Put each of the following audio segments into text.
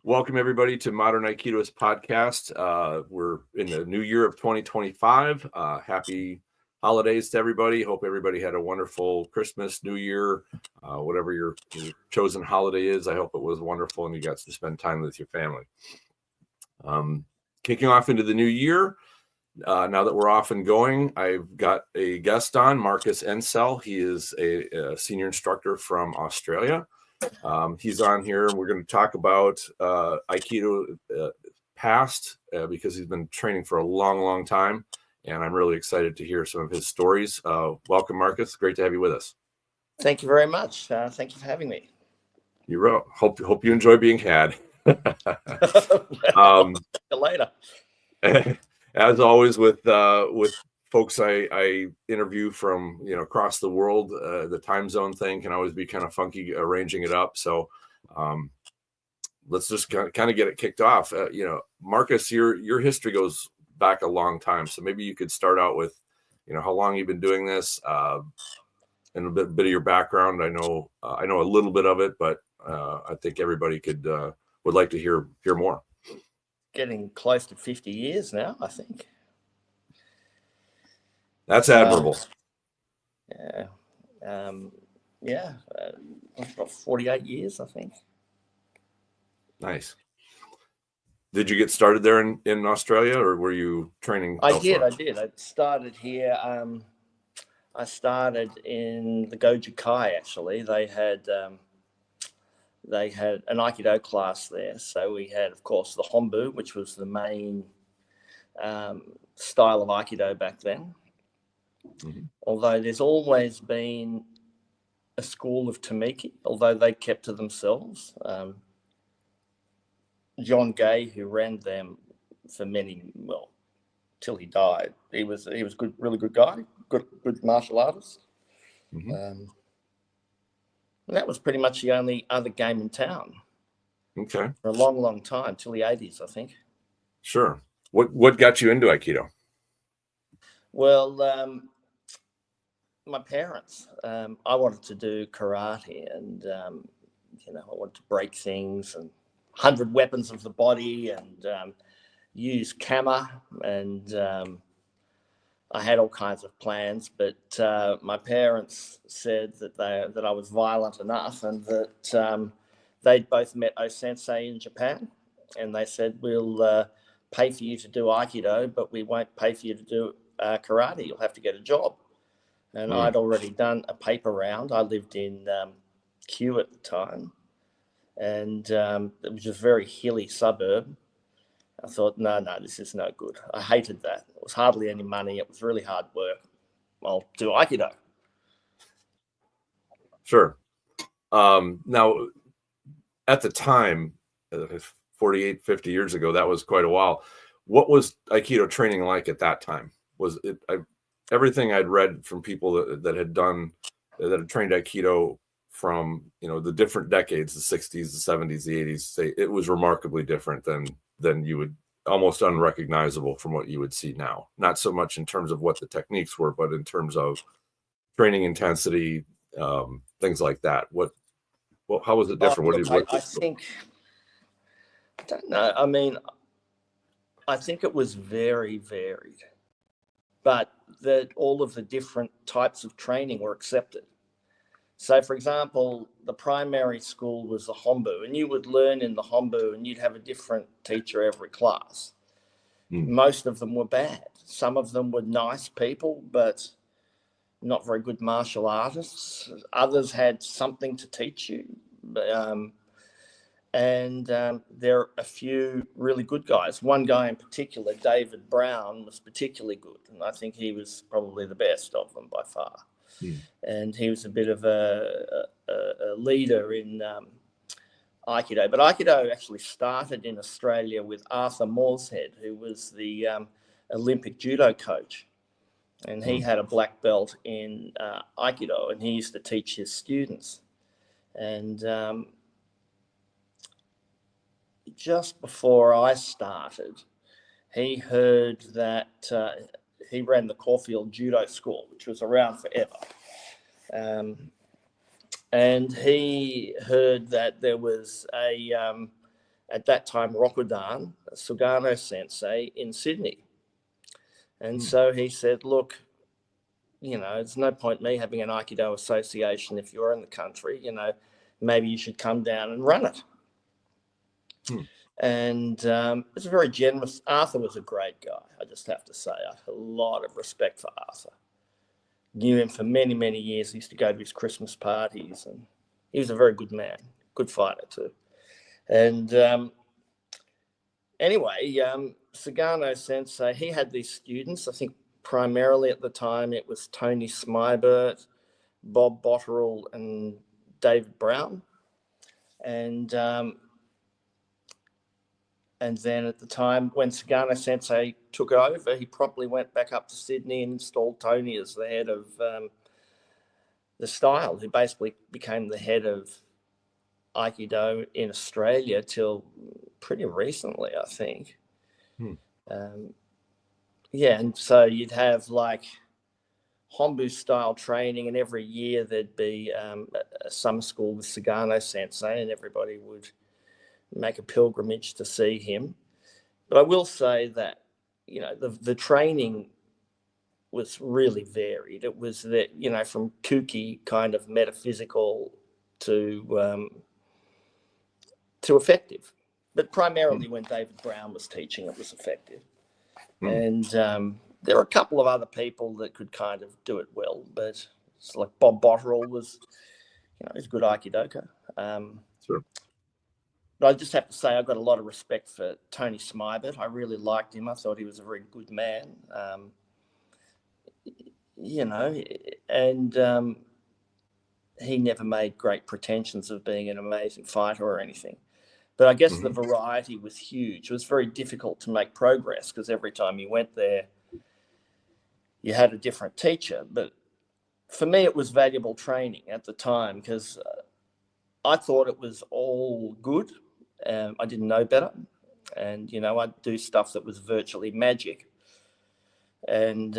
Welcome, everybody, to Modern Aikido's podcast. We're in the new year of 2025. Happy holidays to everybody. Hope everybody had a wonderful Christmas, New Year, whatever your chosen holiday is. I hope it was wonderful and you got to spend time with your family. Kicking off into the new year, now that we're off and going, I've got a guest on, Marcus Ensel. He is a senior instructor from Australia. He's on here, and we're going to talk about Aikido past because he's been training for a long time, and I'm really excited to hear some of his stories. Welcome, Marcus. Great to have you with us. Thank you very much. Thank you for having me. You hope you enjoy being had. Later. As always, with folks I interview from across the world, the time zone thing can always be kind of funky arranging it up. So let's just kind of get it kicked off. Marcus, your history goes back a long time. So maybe you could start out with how long you've been doing this and a bit of your background. I know a little bit of it, but I think everybody would like to hear more. Getting close to 50 years now, I think. That's admirable. Yeah. 48 years, I think. Nice. Did you get started there in Australia, or were you training elsewhere? I did. I started here. I started in the Goju Kai, actually. They had an Aikido class there. So we had, of course, the Hombu, which was the main style of Aikido back then. Mm-hmm. Although there's always been a school of Tamiki, although they kept to themselves. John Gay, who ran them for till he died, he was good, really good guy, good martial artist. Mm-hmm. And that was pretty much the only other game in town. Okay. For a long time, till the 80s, I think. Sure. What got you into Aikido? Well, my parents. I wanted to do karate, and I wanted to break things and 100 weapons of the body, and use kama, and I had all kinds of plans. But my parents said that I was violent enough, and that they'd both met Ōsensei in Japan, and they said, "We'll pay for you to do Aikido, but we won't pay for you to do karate. You'll have to get a job." And I'd already done a paper round. I lived in Kew at the time, and it was just a very hilly suburb. I thought, no, this is no good. I hated that. It was hardly any money. It was really hard work. I'll do Aikido. Sure. Now, at the time, 48, 50 years ago, that was quite a while. What was Aikido training like at that time? Was it everything I'd read from people that had trained Aikido from the different decades, the 60s, the 70s, the 80s, say it was remarkably different than you would, almost unrecognizable from what you would see now. Not so much in terms of what the techniques were, but in terms of training intensity, things like that. How was it different? I think, I don't know. I mean, I think it was very varied, but that all of the different types of training were accepted. So, for example, the primary school was the Hombu, and you would learn in the Hombu, and you'd have a different teacher every class. Most of them were bad. Some of them were nice people, but not very good martial artists. Others had something to teach you. And there are a few really good guys. One guy in particular, David Brown, was particularly good, and I think he was probably the best of them by far. And he was a bit of a leader in Aikido. But Aikido actually started in Australia with Arthur Morshead, who was the Olympic judo coach. And he had a black belt in Aikido, and he used to teach his students. And just before I started, he heard that he ran the Caulfield Judo School, which was around forever. And he heard that there was a at that time, Rokudan, Sugano Sensei in Sydney. And so he said, look, there's no point me having an Aikido association if you're in the country, maybe you should come down and run it. And it's very generous. Arthur was a great guy, I just have to say. I have a lot of respect for Arthur. Knew him for many, many years. He used to go to his Christmas parties, and he was a very good man, good fighter too. And anyway, Sugano Sensei, he had these students. I think primarily at the time it was Tony Smybert, Bob Botterill, and David Brown. And then at the time when Sugano Sensei took over, he promptly went back up to Sydney and installed Tony as the head of the style, who basically became the head of Aikido in Australia till pretty recently, I think. And so you'd have like Hombu style training, and every year there'd be a summer school with Sugano Sensei, and everybody would make a pilgrimage to see him. But I will say that, the training was really varied. It was that, from kooky kind of metaphysical to effective. But primarily when David Brown was teaching, it was effective. And there were a couple of other people that could kind of do it well, but it's like Bob Botterill was, he's a good Aikidoka. Sure. But I just have to say, I've got a lot of respect for Tony Smybert. I really liked him. I thought he was a very good man. And he never made great pretensions of being an amazing fighter or anything. But I guess the variety was huge. It was very difficult to make progress because every time you went there, you had a different teacher. But for me, it was valuable training at the time because I thought it was all good. I didn't know better. And, I'd do stuff that was virtually magic. And,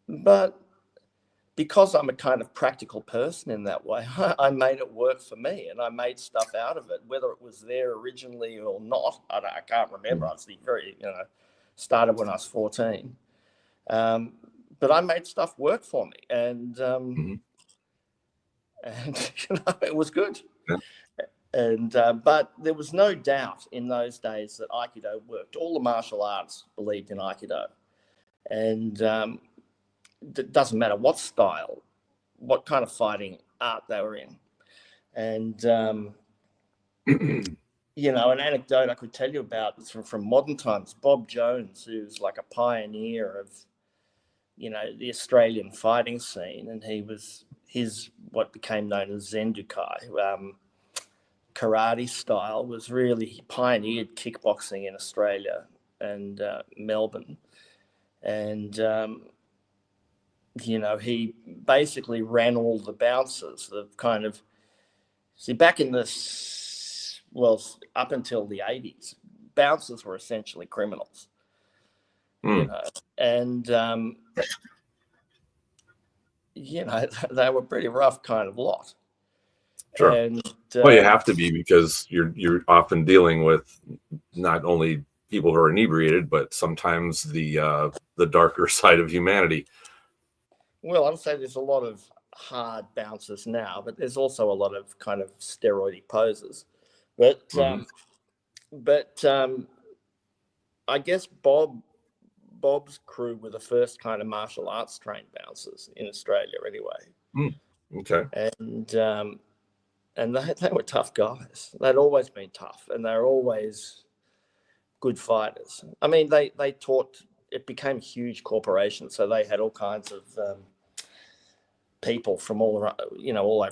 but because I'm a kind of practical person in that way, I made it work for me, and I made stuff out of it, whether it was there originally or not. I can't remember. I was started when I was 14. But I made stuff work for me, and it was good. Yeah. And but there was no doubt in those days that Aikido worked. All the martial arts believed in Aikido, and it doesn't matter what style, what kind of fighting art they were in. And an anecdote I could tell you about is from modern times. Bob Jones, who's like a pioneer of the Australian fighting scene, and his what became known as Zendukai karate style was really, he pioneered kickboxing in Australia and Melbourne. And he basically ran all the bouncers, the kind of, back in up until the 80s, bouncers were essentially criminals, and, they were pretty rough kind of lot. Sure. And, well, you have to be, because you're often dealing with not only people who are inebriated, but sometimes the darker side of humanity. Well, I'd say there's a lot of hard bouncers now, but there's also a lot of kind of steroidy poses. But I guess Bob's crew were the first kind of martial arts trained bouncers in Australia, anyway. Okay. And they were tough guys. They'd always been tough, and they were always good fighters. I mean, they taught. It became a huge corporation, so they had all kinds of people from all over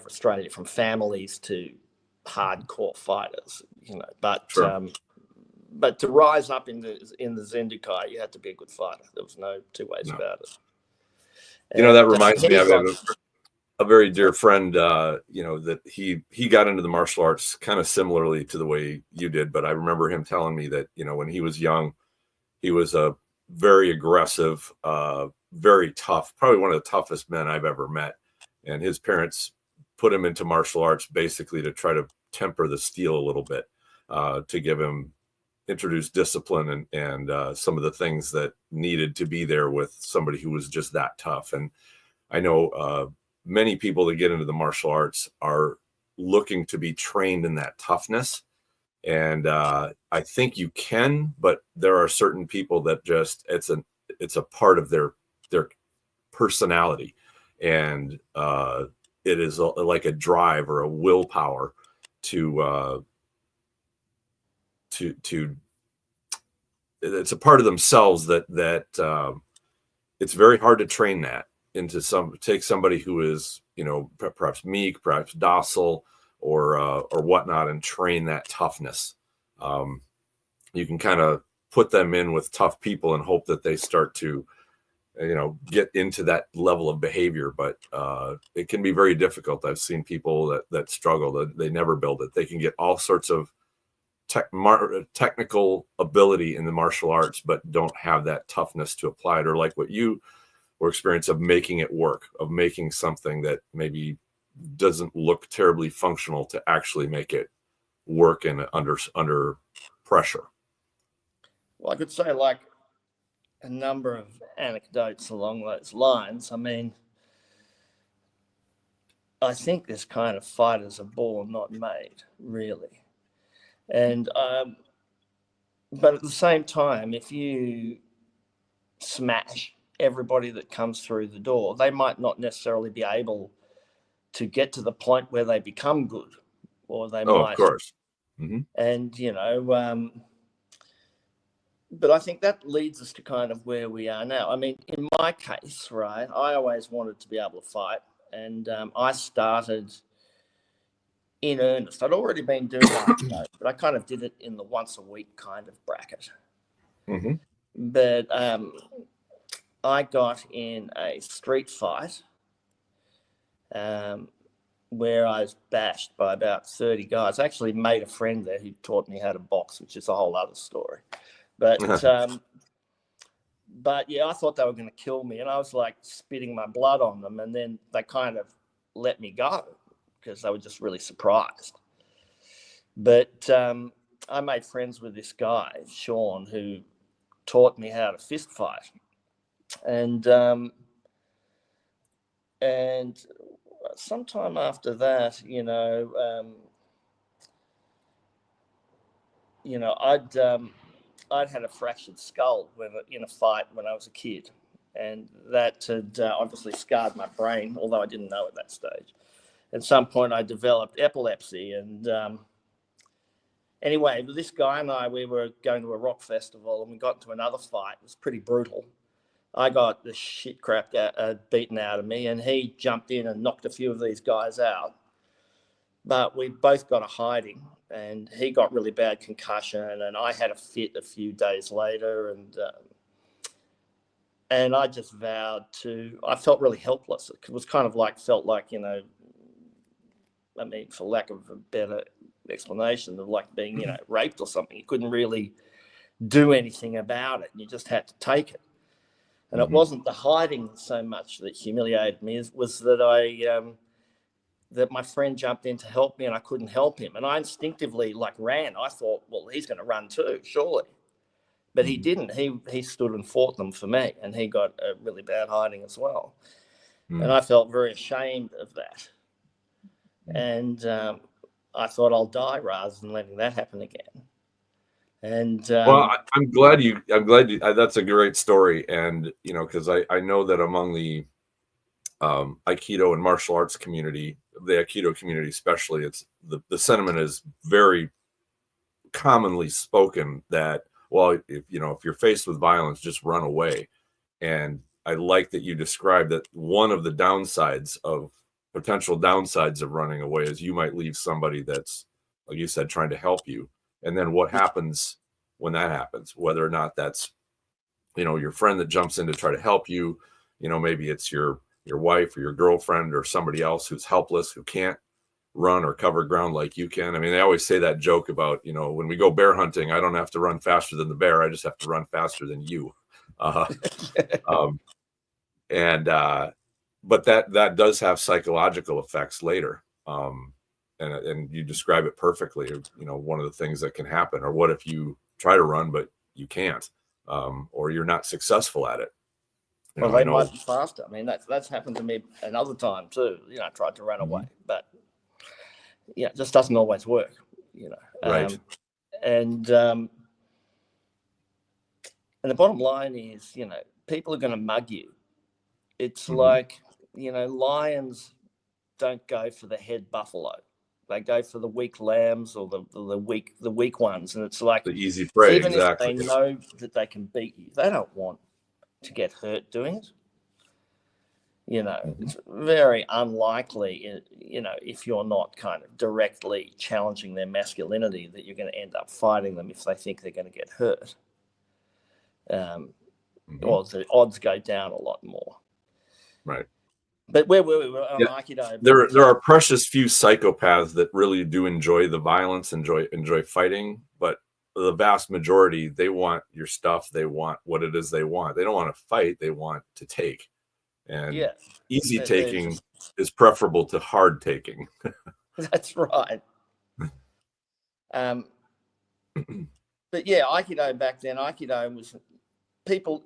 Australia, from families to hardcore fighters. But sure. But to rise up in the Zendukai, you had to be a good fighter. There was no two ways about it. That reminds me of a very dear friend. That he got into the martial arts kind of similarly to the way you did, but I remember him telling me that when he was young, he was a very aggressive, very tough, probably one of the toughest men I've ever met. And his parents put him into martial arts basically to try to temper the steel a little bit, to give him introduce discipline and some of the things that needed to be there with somebody who was just that tough. And I know many people that get into the martial arts are looking to be trained in that toughness. And I think you can, but there are certain people that just it's a part of their personality, and it is like a drive or a willpower to it's a part of themselves that it's very hard to train that into take somebody who is, perhaps meek, perhaps docile, or whatnot, and train that toughness. You can kind of put them in with tough people and hope that they start to, get into that level of behavior, but it can be very difficult. I've seen people that struggle, that they never build it. They can get all sorts of technical ability in the martial arts, but don't have that toughness to apply it, or like what you were experience of making it work, of making something that maybe doesn't look terribly functional to actually make it work in under pressure. Well, I could say like a number of anecdotes along those lines. I mean, I think this kind of fighters are born, not made, really. And but at the same time, if you smash everybody that comes through the door, they might not necessarily be able to get to the point where they become good, or they might. Of course. Mm-hmm. And but I think that leads us to kind of where we are now. I mean, in my case, right, I always wanted to be able to fight, and I started in earnest. I'd already been doing Aikido, but I kind of did it in the once a week kind of bracket. Mm-hmm. But I got in a street fight where I was bashed by about 30 guys. I actually made a friend there who taught me how to box, which is a whole other story. But yeah, I thought they were going to kill me, and I was like spitting my blood on them, and then they kind of let me go because they were just really surprised. But I made friends with this guy, Sean, who taught me how to fist fight. And sometime after that, I'd had a fractured skull in a fight when I was a kid, and that had obviously scarred my brain, although I didn't know at that stage. At some point, I developed epilepsy, and anyway, this guy and I, we were going to a rock festival, and we got into another fight. It was pretty brutal. I got the shit crap beaten out of me, and he jumped in and knocked a few of these guys out. But we both got a hiding, and he got really bad concussion, and I had a fit a few days later, and I just vowed to. I felt really helpless. It was kind of felt like I mean, for lack of a better explanation, of like being raped or something. You couldn't really do anything about it. You just had to take it. And it wasn't the hiding so much that humiliated me, was that that my friend jumped in to help me and I couldn't help him. And I instinctively ran. I thought, well, he's going to run too, surely. But he didn't. He stood and fought them for me, and he got a really bad hiding as well. And I felt very ashamed of that. And I thought I'll die rather than letting that happen again. And well, I'm glad you. That's a great story, and because I know that among the Aikido and martial arts community, the Aikido community especially, it's the sentiment is very commonly spoken that, well, if you're faced with violence, just run away. And I like that you described that one of the potential downsides of running away is you might leave somebody that's, like you said, trying to help you. And then what happens when that happens, whether or not that's, your friend that jumps in to try to help you, maybe it's your wife or your girlfriend or somebody else who's helpless, who can't run or cover ground like you can. I mean, they always say that joke about, when we go bear hunting, I don't have to run faster than the bear. I just have to run faster than you. But that does have psychological effects later. and you describe it perfectly. One of the things that can happen, or what if you try to run but you can't, or you're not successful at it. Well, they might be faster. I mean, that's happened to me another time too. I tried to run away, but it just doesn't always work. Right. And the bottom line is, people are going to mug you. It's like, lions don't go for the head buffalo; they go for the weak lambs or the weak ones. And it's like the easy prey. Even exactly. if they know that they can beat you, they don't want to get hurt doing it. It's very unlikely, if you're not kind of directly challenging their masculinity, that you're going to end up fighting them if they think they're going to get hurt. Or the odds go down a lot more. Right. But where were we? We're on Aikido. There are precious few psychopaths that really do enjoy the violence, enjoy fighting, but the vast majority, they want your stuff. They want what it is they want. They don't want to fight. They want to take. And easy taking is preferable to hard taking. That's right. But Aikido back then, Aikido was people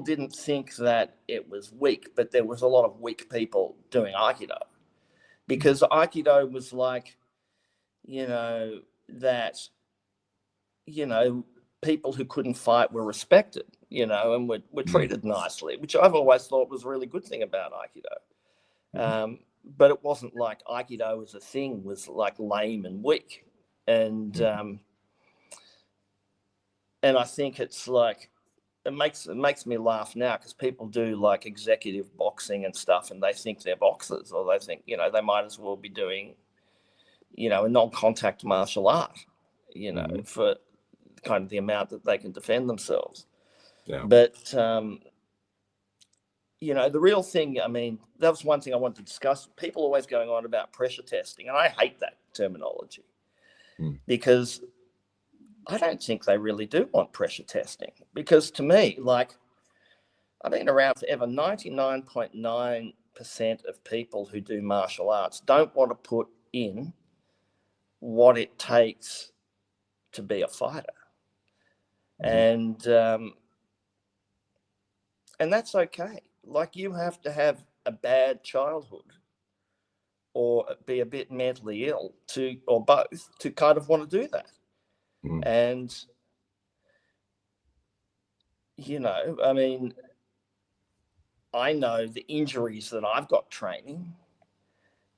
didn't think that it was weak, but there was a lot of weak people doing Aikido, because Aikido was like, that, people who couldn't fight were respected, and were treated nicely, which I've always thought was a really good thing about Aikido. But it wasn't like Aikido as a thing was like lame and weak. And I think it's like, it makes me laugh now, because people do like executive boxing and stuff, and they think they're boxers, or they think, they might as well be doing, a non-contact martial art, for kind of the amount that they can defend themselves. But the real thing, I mean, that was one thing I wanted to discuss. People always going on about pressure testing, and I hate that terminology, because I don't think they really do want pressure testing. Because to me, like, I've been around forever, 99.9% of people who do martial arts don't want to put in what it takes to be a fighter. And that's okay. Like, you have to have a bad childhood or be a bit mentally ill or both, to kind of want to do that. And, I mean, I know the injuries that I've got training,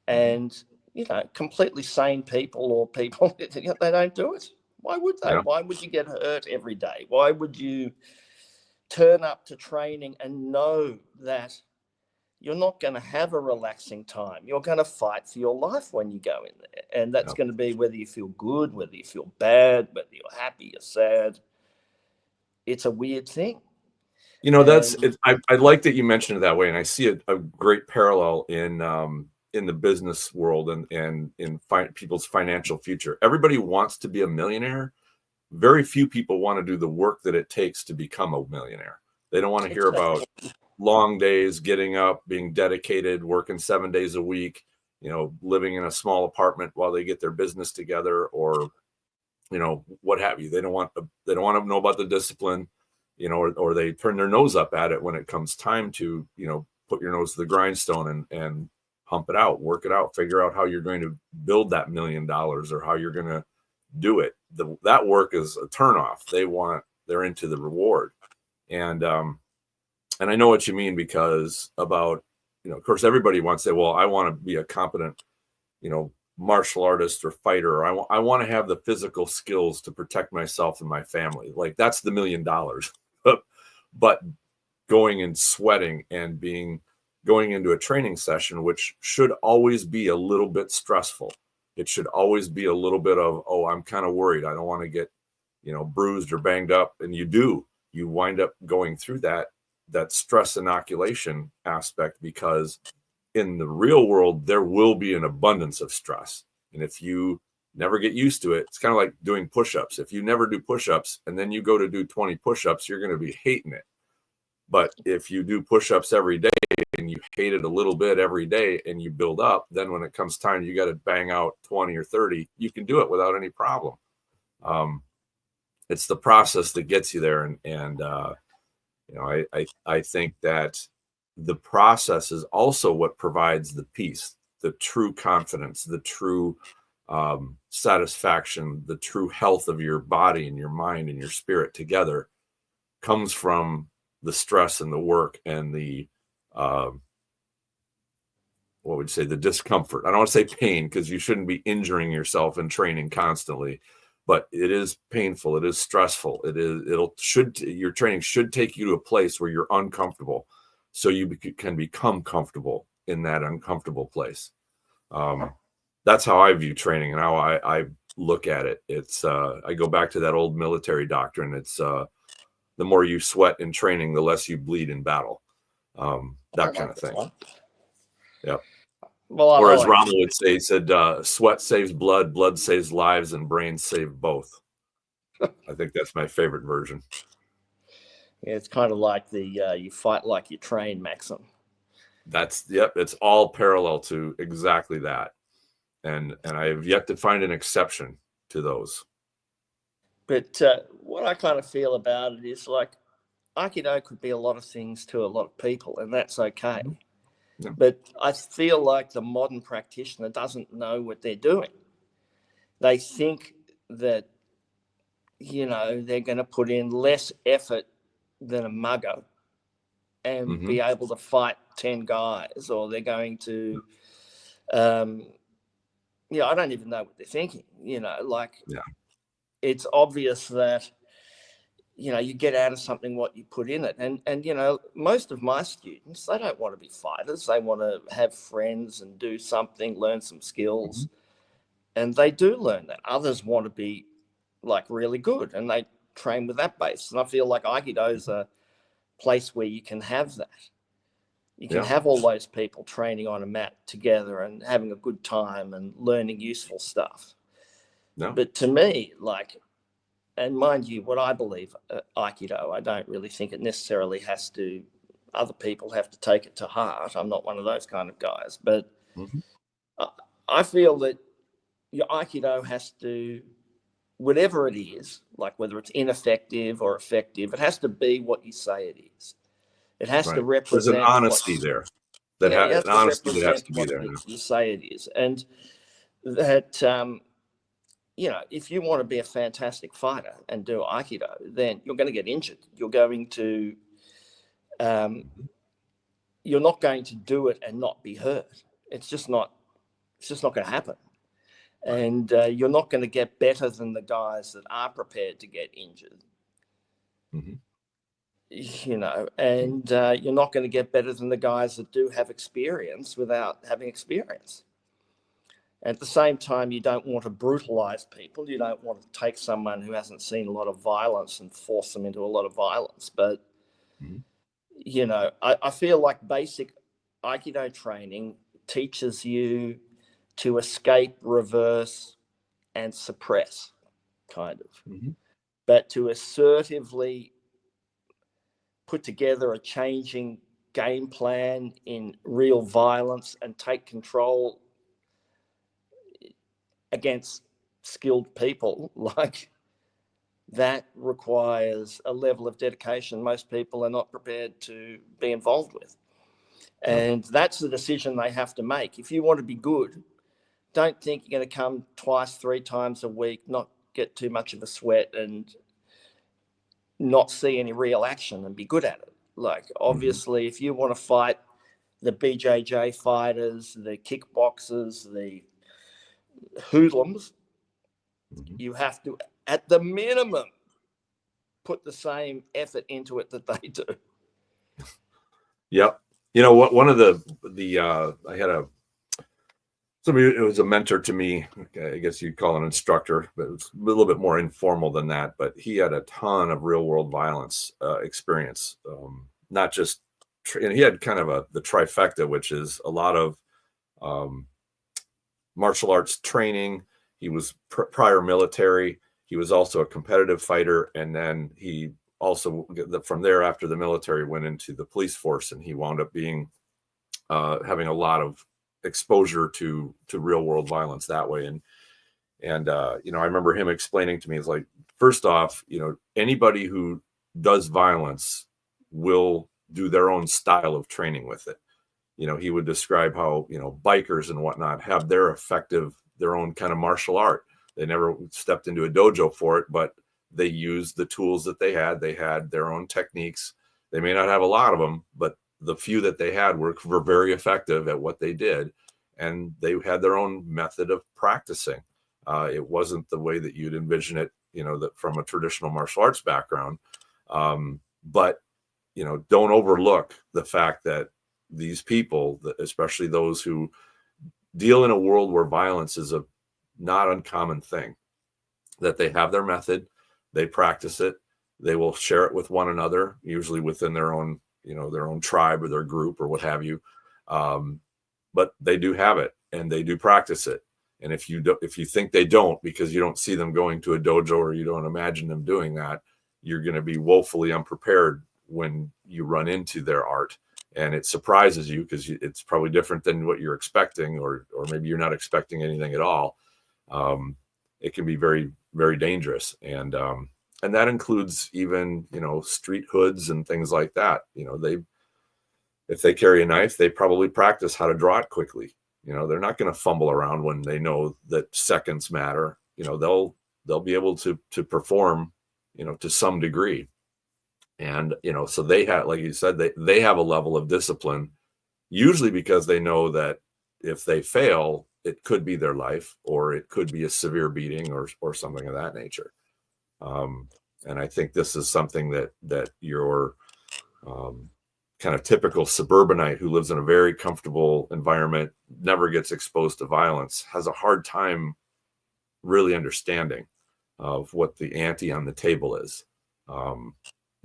and, completely sane people, or people, they don't do it. Why would they? Why would you get hurt every day? Why would you turn up to training and know that you're not going to have a relaxing time? You're going to fight for your life when you go in there. And that's going to be whether you feel good, whether you feel bad, whether you're happy, you're sad. It's a weird thing. That's it. I like that you mentioned it that way. And I see a great parallel in the business world and in people's financial future. Everybody wants to be a millionaire. Very few people want to do the work that it takes to become a millionaire. They don't want to hear about long days, getting up, being dedicated, working 7 days a week, living in a small apartment while they get their business together, or, what have you. They don't want to know about the discipline, or they turn their nose up at it when it comes time to, put your nose to the grindstone and hump it out, work it out, figure out how you're going to build that $1 million, or how you're going to do it. That work is a turnoff. They're into the reward. And I know what you mean, because about, of course, everybody wants to say, well, I want to be a competent, martial artist or fighter, or I want to have the physical skills to protect myself and my family. Like, that's the $1 million. But going and sweating and going into a training session, which should always be a little bit stressful. It should always be a little bit of, I'm kind of worried. I don't want to get, bruised or banged up. And you wind up going through that stress inoculation aspect, because in the real world, there will be an abundance of stress. And if you never get used to it, it's kind of like doing push-ups. If you never do push-ups and then you go to do 20 push-ups, you're going to be hating it. But if you do push-ups every day and and you hate it a little bit every day and you build up, then when it comes time, you got to bang out 20 or 30, you can do it without any problem. It's the process that gets you there. And you know, I think that the process is also what provides the peace, the true confidence, the true satisfaction, the true health of your body and your mind and your spirit together comes from the stress and the work and the what would you say, the discomfort. I don't want to say pain, because you shouldn't be injuring yourself in training constantly, but it is painful. It is stressful. Your training should take you to a place where you're uncomfortable, so you can become comfortable in that uncomfortable place. That's how I view training and how I look at it. It's I go back to that old military doctrine. It's the more you sweat in training, the less you bleed in battle. That kind of thing. Yeah. Well, or as Rommel would say, he said, sweat saves blood, blood saves lives, and brains save both. I think that's my favorite version. Yeah, it's kind of like the you fight like you train maxim. It's all parallel to exactly that. And I have yet to find an exception to those. But what I kind of feel about it is, like, Aikido could be a lot of things to a lot of people, and that's okay. Yeah. But I feel like the modern practitioner doesn't know what they're doing. They think that, you know, they're going to put in less effort than a mugger and be able to fight 10 guys, or they're going to, I don't even know what they're thinking, It's obvious that, you get out of something what you put in it. And most of my students, they don't want to be fighters. They want to have friends and do something, learn some skills. And they do learn that. Others want to be, like, really good, and they train with that base. And I feel like Aikido is a place where you can have that. You can have all those people training on a mat together and having a good time and learning useful stuff. But to me, like, and mind you, what I believe, Aikido, I don't really think it necessarily has to, other people have to take it to heart. I'm not one of those kind of guys. But I feel that your Aikido has to, whatever it is, like whether it's ineffective or effective, it has to be what you say it is. It has to represent. There's an honesty there. An honesty that has to be there. You say it is. And that, if you want to be a fantastic fighter and do Aikido, then you're going to get injured. You're going to, you're not going to do it and not be hurt. It's just not going to happen. And you're not going to get better than the guys that are prepared to get injured. And you're not going to get better than the guys that do have experience without having experience. At the same time, you don't want to brutalize people. You don't want to take someone who hasn't seen a lot of violence and force them into a lot of violence. But, I feel like basic Aikido training teaches you to escape, reverse, and suppress, kind of. But to assertively put together a changing game plan in real violence and take control against skilled people, like, that requires a level of dedication most people are not prepared to be involved with. And that's the decision they have to make. If you want to be good, don't think you're going to come twice, 3 times a week, not get too much of a sweat and not see any real action and be good at it. Like, obviously, if you want to fight the BJJ fighters, the kickboxers, the hoodlums, you have to, at the minimum, put the same effort into it that they do. Yep. One of the I had somebody, it was a mentor to me. I guess you'd call an instructor, but it was a little bit more informal than that. But he had a ton of real world violence experience, not just, and he had kind of the trifecta, which is a lot of martial arts training. He was prior military. He was also a competitive fighter. And then he also, from there, after the military, went into the police force, and he wound up being having a lot of exposure to real world violence that way. And you know, I remember him explaining to me, it's like, first off, you know, anybody who does violence will do their own style of training with it. You know, he would describe how, you know, bikers and whatnot have their own kind of martial art. They never stepped into a dojo for it, but they used the tools that they had. They had their own techniques. They may not have a lot of them, but the few that they had were very effective at what they did. And they had their own method of practicing. It wasn't the way that you'd envision it, you know, that from a traditional martial arts background. But, you know, don't overlook the fact that these people, especially those who deal in a world where violence is a not uncommon thing, that they have their method, they practice it, they will share it with one another, usually within their own, you know, their own tribe or their group or what have you. But they do have it and they do practice it. And if you think they don't, because you don't see them going to a dojo or you don't imagine them doing that, you're going to be woefully unprepared when you run into their art. And it surprises you because it's probably different than what you're expecting, or maybe you're not expecting anything at all. It can be very, very dangerous. And that includes even, you know, street hoods and things like that. You know, if they carry a knife, they probably practice how to draw it quickly. You know, they're not going to fumble around when they know that seconds matter. You know, they'll be able to perform, you know, to some degree. And, you know, so they have, like you said, they have a level of discipline, usually because they know that if they fail, it could be their life, or it could be a severe beating or something of that nature. And I think this is something that your kind of typical suburbanite who lives in a very comfortable environment, never gets exposed to violence, has a hard time really understanding of what the ante on the table is.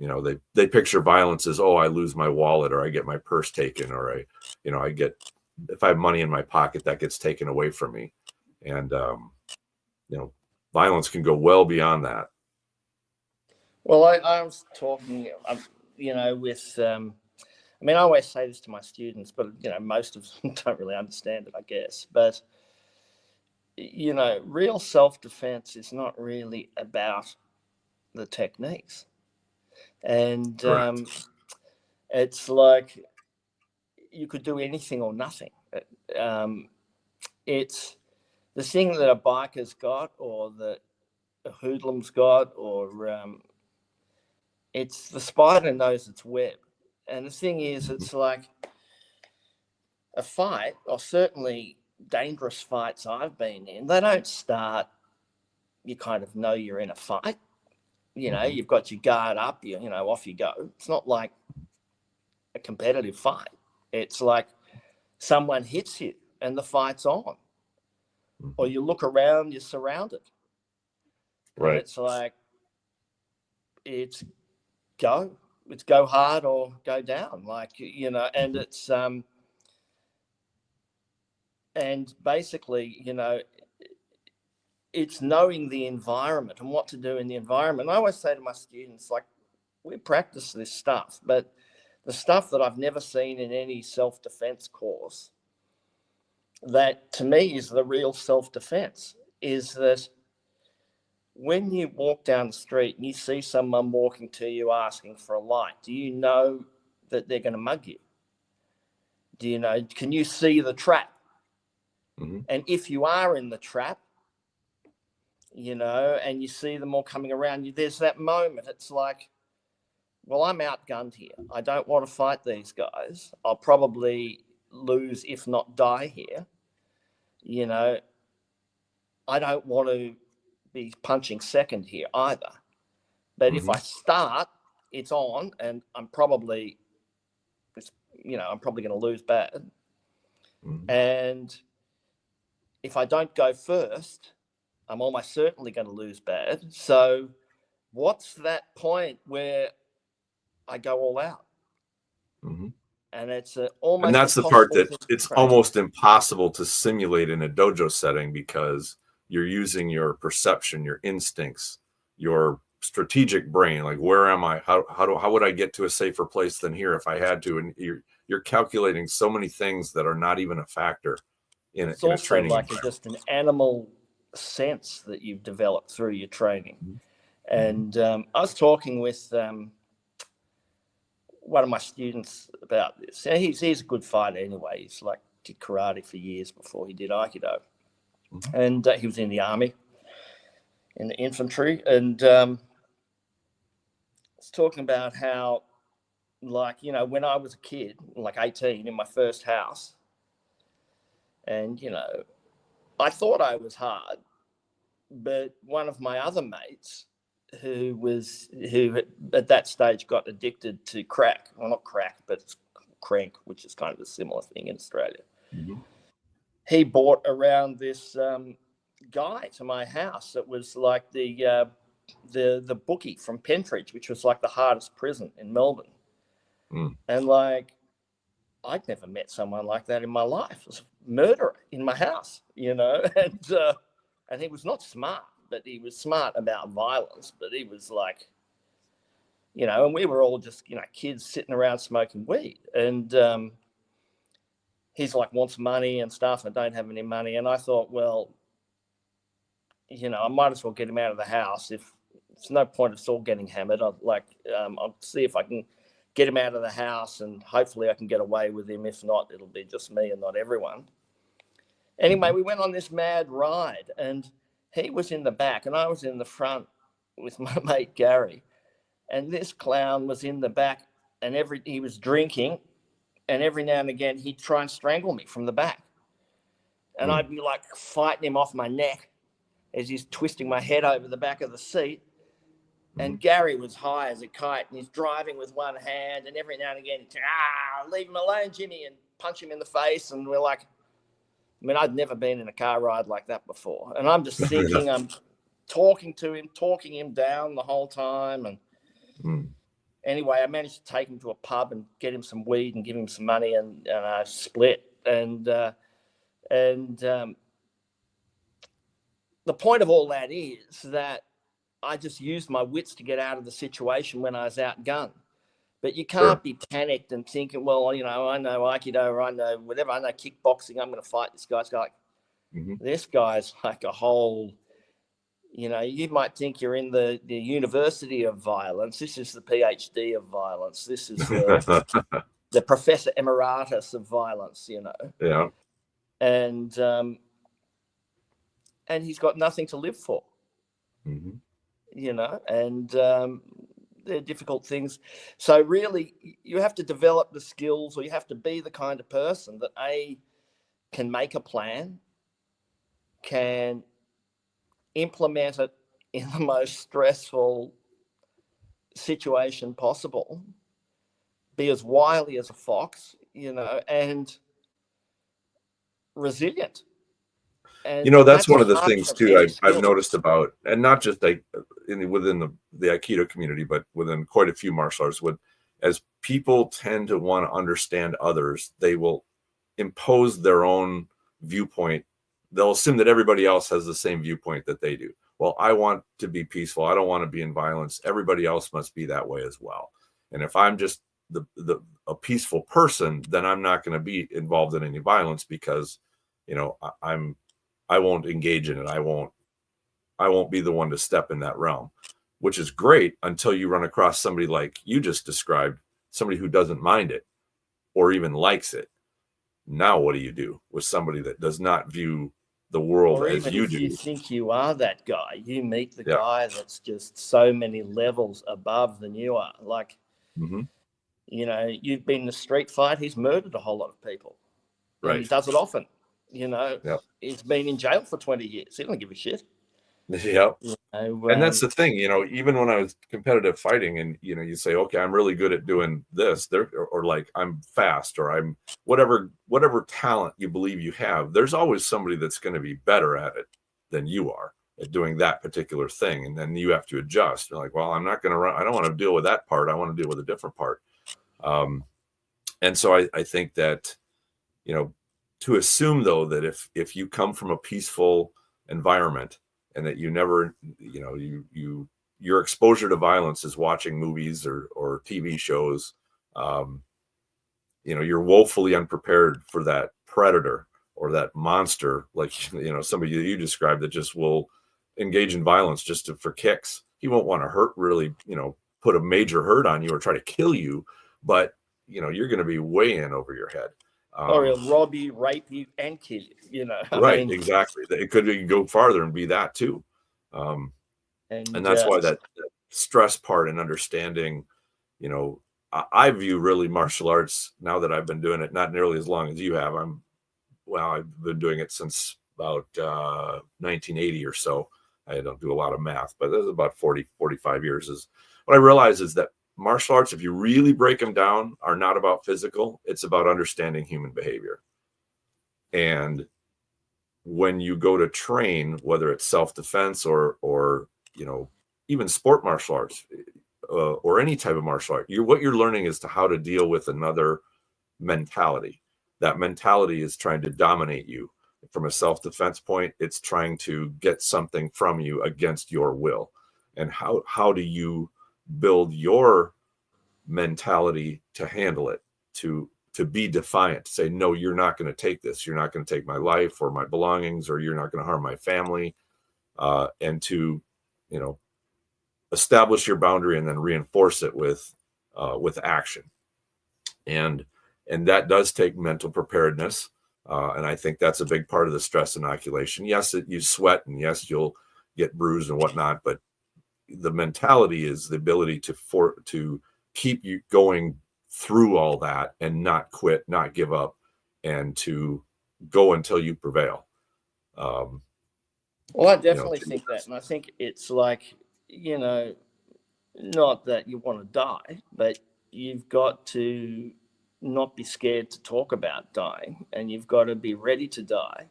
You know, they picture violence as, oh, I lose my wallet, or I get my purse taken, or I get, if I have money in my pocket, that gets taken away from me. And, you know, violence can go well beyond that. Well, I was talking, you know, with, I mean, I always say this to my students, but, you know, most of them don't really understand it, I guess. But, you know, real self-defense is not really about the techniques. And it's like you could do anything or nothing. It's the thing that a biker's got, or that a hoodlum's got, or it's the spider knows its web. And the thing is, it's like a fight, or certainly dangerous fights I've been in, they don't start, you kind of know you're in a fight. You know, you've got your guard up, you know, off you go. It's not like a competitive fight. It's like someone hits you and the fight's on. Or you look around, you're surrounded. Right. And it's like, it's go hard or go down. Like, you know, and it's, and basically, you know, it's knowing the environment and what to do in the environment. I always say to my students, like, we practice this stuff, but the stuff that I've never seen in any self-defense course, that to me is the real self-defense, is that when you walk down the street and you see someone walking to you asking for a light, do you know that they're going to mug you? Do you know, can you see the trap? And if you are in the trap, you know, and you see them all coming around you, there's that moment. It's like, well, I'm outgunned here. I don't want to fight these guys. I'll probably lose, if not die here. You know, I don't want to be punching second here either. But if I start, it's on, and I'm probably going to lose bad. And if I don't go first, I'm almost certainly going to lose bad. So what's that point where I go all out? And it's almost, and that's the part that it's almost impossible to simulate in a dojo setting, because you're using your perception, your instincts, your strategic brain. Like, where am I? How would I get to a safer place than here if I had to? And you're calculating so many things that are not even a factor in It's a also training like environment. just an animal sense that you've developed through your training. And I was talking with one of my students about this. He's a good fighter anyway. He's like did karate for years before he did Aikido. And he was in the army, in the infantry. And I was talking about how, like, you know, when I was a kid, like 18, in my first house, and, you know, I thought I was hard, but one of my other mates who at that stage got addicted to crack, well, not crack, but crank, which is kind of a similar thing in Australia. He brought around this guy to my house that was like the bookie from Pentridge, which was like the hardest prison in Melbourne. And like, I'd never met someone like that in my life. It was a murderer in my house, you know, and he was not smart, but he was smart about violence. But he was like, you know, and we were all just, you know, kids sitting around smoking weed. And he's like, wants money and stuff. I don't have any money. And I thought, well, you know, I might as well get him out of the house. If it's no point of us all getting hammered, I'll see if I can get him out of the house, and hopefully I can get away with him. If not, it'll be just me and not everyone. Anyway, we went on this mad ride, and he was in the back and I was in the front with my mate Gary. And this clown was in the back, and he was drinking, and every now and again he'd try and strangle me from the back. And I'd be like fighting him off my neck as he's twisting my head over the back of the seat. And Gary was high as a kite, and he's driving with one hand, and every now and again he'd say, leave him alone, Jimmy, and punch him in the face. And we're like, I mean, I'd never been in a car ride like that before. And I'm just thinking, I'm talking to him, talking him down the whole time. And anyway, I managed to take him to a pub and get him some weed and give him some money, and I split. And the point of all that is that I just used my wits to get out of the situation when I was outgunned. But you can't be panicked and thinking, well, you know, I know Aikido, or I know whatever, I know kickboxing, I'm going to fight this guy. It's like, this guy's like a whole, you know, you might think you're in the university of violence. This is the PhD of violence. This is the professor emeritus of violence, you know. Yeah. And he's got nothing to live for, you know, and they're difficult things. So really, you have to develop the skills, or you have to be the kind of person that can make a plan, can implement it in the most stressful situation possible, be as wily as a fox, you know, and resilient. And you know, that's that's one of the apart things from too any I've skill. noticed about, and not just like within the Aikido community, but within quite a few martial arts, as people tend to want to understand others, they will impose their own viewpoint. They'll assume that everybody else has the same viewpoint that they do. Well, I want to be peaceful. I don't want to be in violence. Everybody else must be that way as well. And if I'm just a peaceful person, then I'm not going to be involved in any violence, because, you know, I won't engage in it. I won't be the one to step in that realm, which is great until you run across somebody like you just described, somebody who doesn't mind it or even likes it. Now, what do you do with somebody that does not view the world as you do? Or even if you think you are that guy, you meet the guy that's just so many levels above than you are. Like, you know, you've been in a street fight, he's murdered a whole lot of people. Right. And he does it often. You know, he's been in jail for 20 years. He doesn't give a shit. Yeah. You know, and that's the thing, you know, even when I was competitive fighting, and, you know, you say, okay, I'm really good at doing this, or like I'm fast, or I'm whatever talent you believe you have, there's always somebody that's going to be better at it than you are at doing that particular thing. And then you have to adjust. You're like, well, I'm not going to run. I don't want to deal with that part. I want to deal with a different part. And so I think that, you know, to assume though, that if you come from a peaceful environment, and that you never, you know, your exposure to violence is watching movies or TV shows, you you're woefully unprepared for that predator or that monster, like, somebody you described that just will engage in violence just for kicks. He won't want to hurt, really, put a major hurt on you or try to kill you, but you're going to be way in over your head. Or he'll rob you, rape you, and kill you. Right, exactly. It could go farther and be that too. And that's why that stress part and understanding, I view really martial arts, now that I've been doing it, not nearly as long as you have. I've been doing it since about 1980 or so. I don't do a lot of math, but that's about 40, 45 years. Is what I realize is that martial arts, if you really break them down, are not about physical. It's about understanding human behavior. And when you go to train, whether it's self-defense or even sport martial arts, or any type of martial art, what you're learning is to how to deal with another mentality. That mentality is trying to dominate you. From a self-defense point, it's trying to get something from you against your will. And how do you build your mentality to handle it, to be defiant, to say, no, you're not going to take this. You're not going to take my life or my belongings, or you're not going to harm my family. And to, establish your boundary and then reinforce it with action. And that does take mental preparedness. And I think that's a big part of the stress inoculation. Yes, you sweat, and yes, you'll get bruised and whatnot, but the mentality is the ability to keep you going through all that and not quit, not give up, and to go until you prevail. Well, I definitely think that. And I think it's like, not that you want to die, but you've got to not be scared to talk about dying, and you've got to be ready to die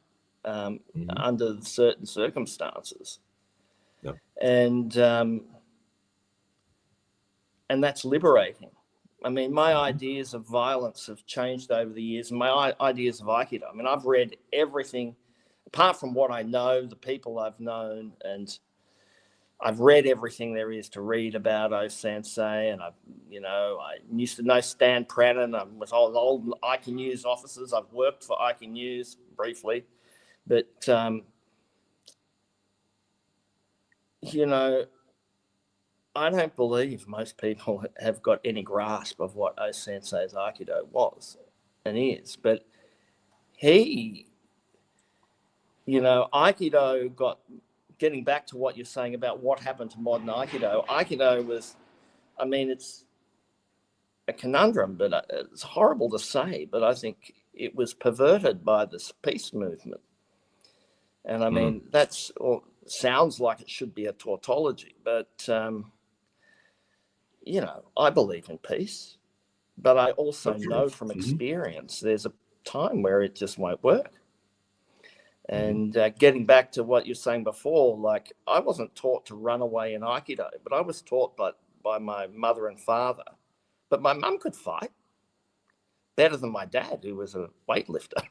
under certain circumstances. Yep. And that's liberating. I mean, my ideas of violence have changed over the years, and my ideas of Aikido. I mean, I've read everything, apart from what I know, the people I've known, and I've read everything there is to read about Ōsensei, and I used to know Stan Prennan. I was old Aikido officers. I've worked for Aikido briefly, but I don't believe most people have got any grasp of what Ōsensei's Aikido was and is. But Aikido got, getting back to what you're saying about what happened to modern Aikido, Aikido was, I mean, it's a conundrum, but it's horrible to say, but I think it was perverted by this peace movement. And I mean, sounds like it should be a tautology, but I believe in peace, but I also know from experience there's a time where it just won't work. And getting back to what you're saying before, like, I wasn't taught to run away in Aikido, but I was taught by my mother and father. But my mum could fight better than my dad, who was a weightlifter,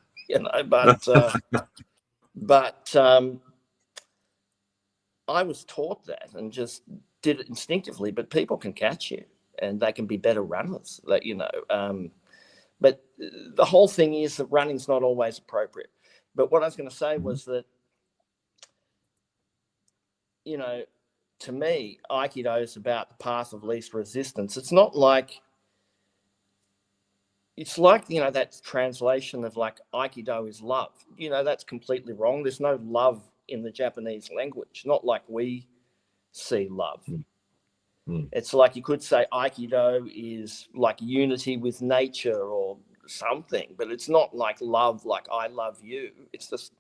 but I was taught that and just did it instinctively. But people can catch you, and they can be better runners, but the whole thing is that running's not always appropriate. But what I was going to say was that, to me, Aikido is about the path of least resistance. It's not like, that translation of like Aikido is love. That's completely wrong. There's no love in the Japanese language, not like we see love. It's like you could say Aikido is like unity with nature or something, but it's not like love, like I love you. It's just,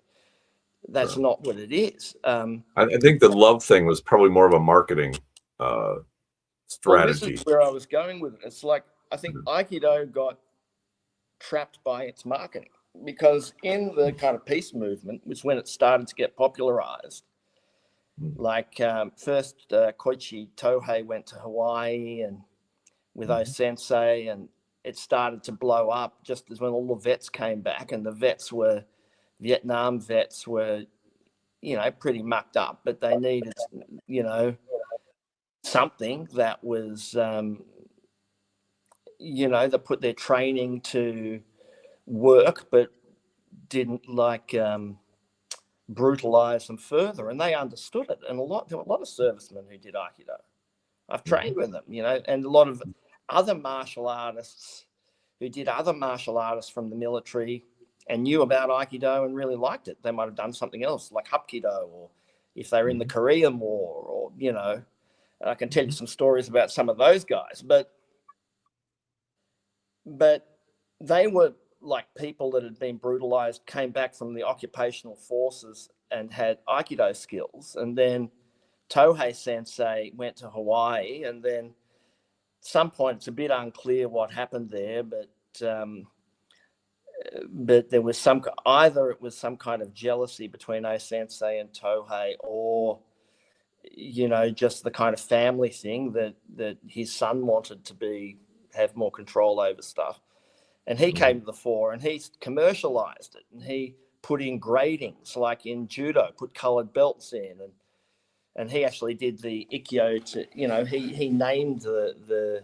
that's not what it is. I think the love thing was probably more of a marketing strategy. Well, this is where I was going with it. It's like, I think Aikido got trapped by its marketing, because in the kind of peace movement was when it started to get popularized. Like first Koichi Tohei went to Hawaii and with Ōsensei, and it started to blow up just as when all the vets came back, and the vets were, Vietnam vets were, pretty mucked up, but they needed, something that was, that put their training to work, but didn't brutalize them further, and they understood it. And there were a lot of servicemen who did Aikido. I've trained with them, and a lot of other martial artists who did other martial arts from the military and knew about Aikido and really liked it. They might have done something else like Hapkido, or if they were in the Korean War, or, I can tell you some stories about some of those guys, but they were like people that had been brutalized, came back from the occupational forces and had Aikido skills. And then Tohei Sensei went to Hawaii, and then at some point, it's a bit unclear what happened there, but there was either it was some kind of jealousy between Ōsensei and Tohei, or just the kind of family thing that his son wanted to have more control over stuff. And he came to the fore, and he commercialized it, and he put in gradings, like in judo, put colored belts in, and he actually did the Ikkyo he named the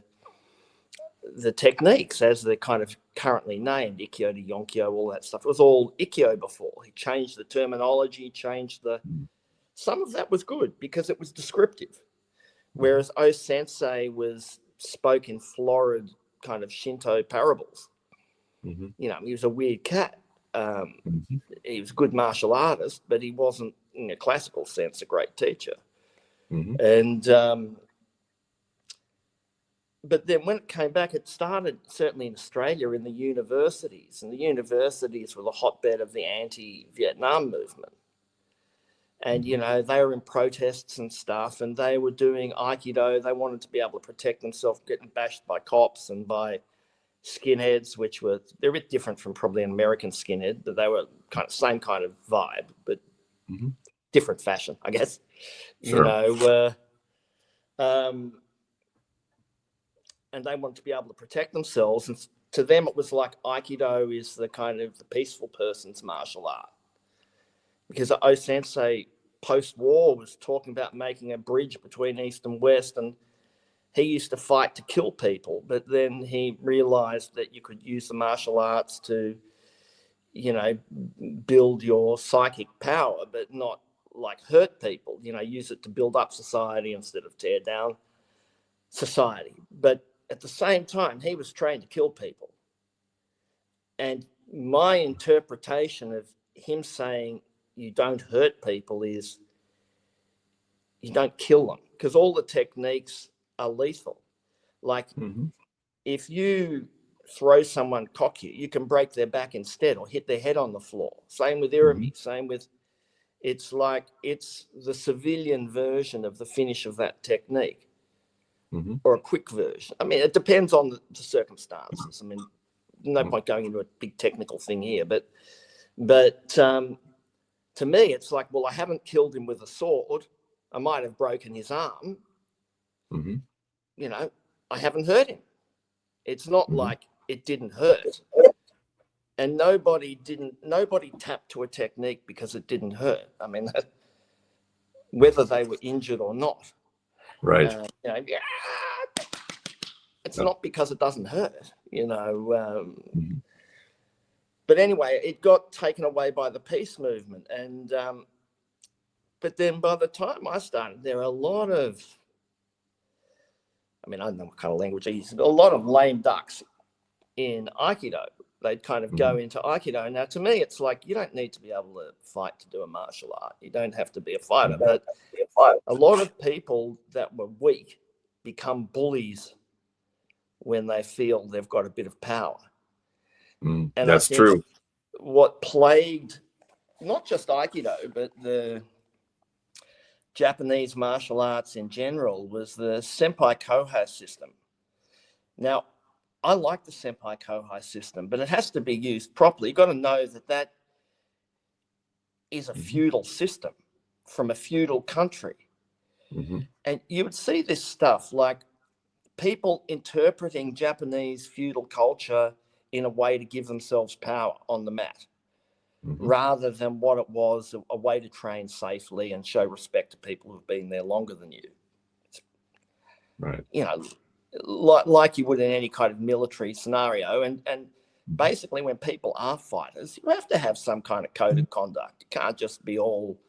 techniques as they're kind of currently named, Ikkyo to Yonkyo, all that stuff. It was all Ikkyo before. He changed the terminology, some of that was good because it was descriptive, whereas Ōsensei spoke in florid kind of Shinto parables. He was a weird cat. He was a good martial artist, but he wasn't, in a classical sense, a great teacher. And but then when it came back, it started certainly in Australia in the universities, and the universities were the hotbed of the anti-Vietnam movement. And, they were in protests and stuff, and they were doing Aikido. They wanted to be able to protect themselves, getting bashed by cops and by skinheads, they're a bit different from probably an American skinhead, but they were kind of same kind of vibe, but different fashion, I guess. Sure. And they wanted to be able to protect themselves. And to them, it was like Aikido is the kind of the peaceful person's martial art. Because Ōsensei post-war was talking about making a bridge between East and West, and he used to fight to kill people, but then he realized that you could use the martial arts to, build your psychic power, but not like hurt people, use it to build up society instead of tear down society. But at the same time, he was trained to kill people. And my interpretation of him saying you don't hurt people is you don't kill them, because all the techniques are lethal. Like if you throw someone cocky, you can break their back instead or hit their head on the floor. Same with irimi, same with, it's the civilian version of the finish of that technique, or a quick version. I mean, it depends on the circumstances. I mean, no point going into a big technical thing here, but to me, it's like, well, I haven't killed him with a sword. I might have broken his arm. I haven't hurt him. It's not like it didn't hurt. And nobody tapped to a technique because it didn't hurt. I mean, whether they were injured or not. Right. It's not because it doesn't hurt, But anyway, it got taken away by the peace movement. And but then by the time I started, there are a lot of, I don't know what kind of language I use, but a lot of lame ducks in Aikido. They'd kind of go into Aikido. Now, to me, it's like, you don't need to be able to fight to do a martial art. You don't have to be a fighter. But a lot of people that were weak become bullies when they feel they've got a bit of power. And that's true. What plagued not just Aikido, but the Japanese martial arts in general was the senpai kohai system. Now, I like the senpai kohai system, but it has to be used properly. You've got to know that is a feudal system from a feudal country. And you would see this stuff like people interpreting Japanese feudal culture in a way to give themselves power on the mat, rather than what it was, a way to train safely and show respect to people who've been there longer than you. Right. like you would in any kind of military scenario. And basically, when people are fighters, you have to have some kind of code of conduct. You can't just be all,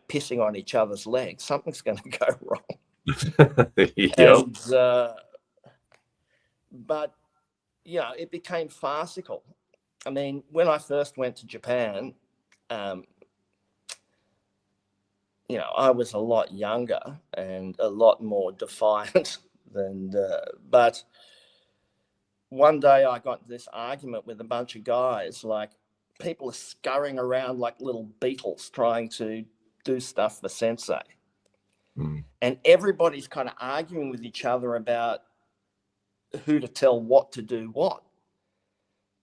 pissing on each other's legs. Something's going to go wrong. Yep. And but it became farcical. I mean, when I first went to Japan, I was a lot younger and a lot more defiant but one day I got this argument with a bunch of guys, like people are scurrying around like little beetles trying to do stuff for sensei. And everybody's kind of arguing with each other about who to tell what to do what.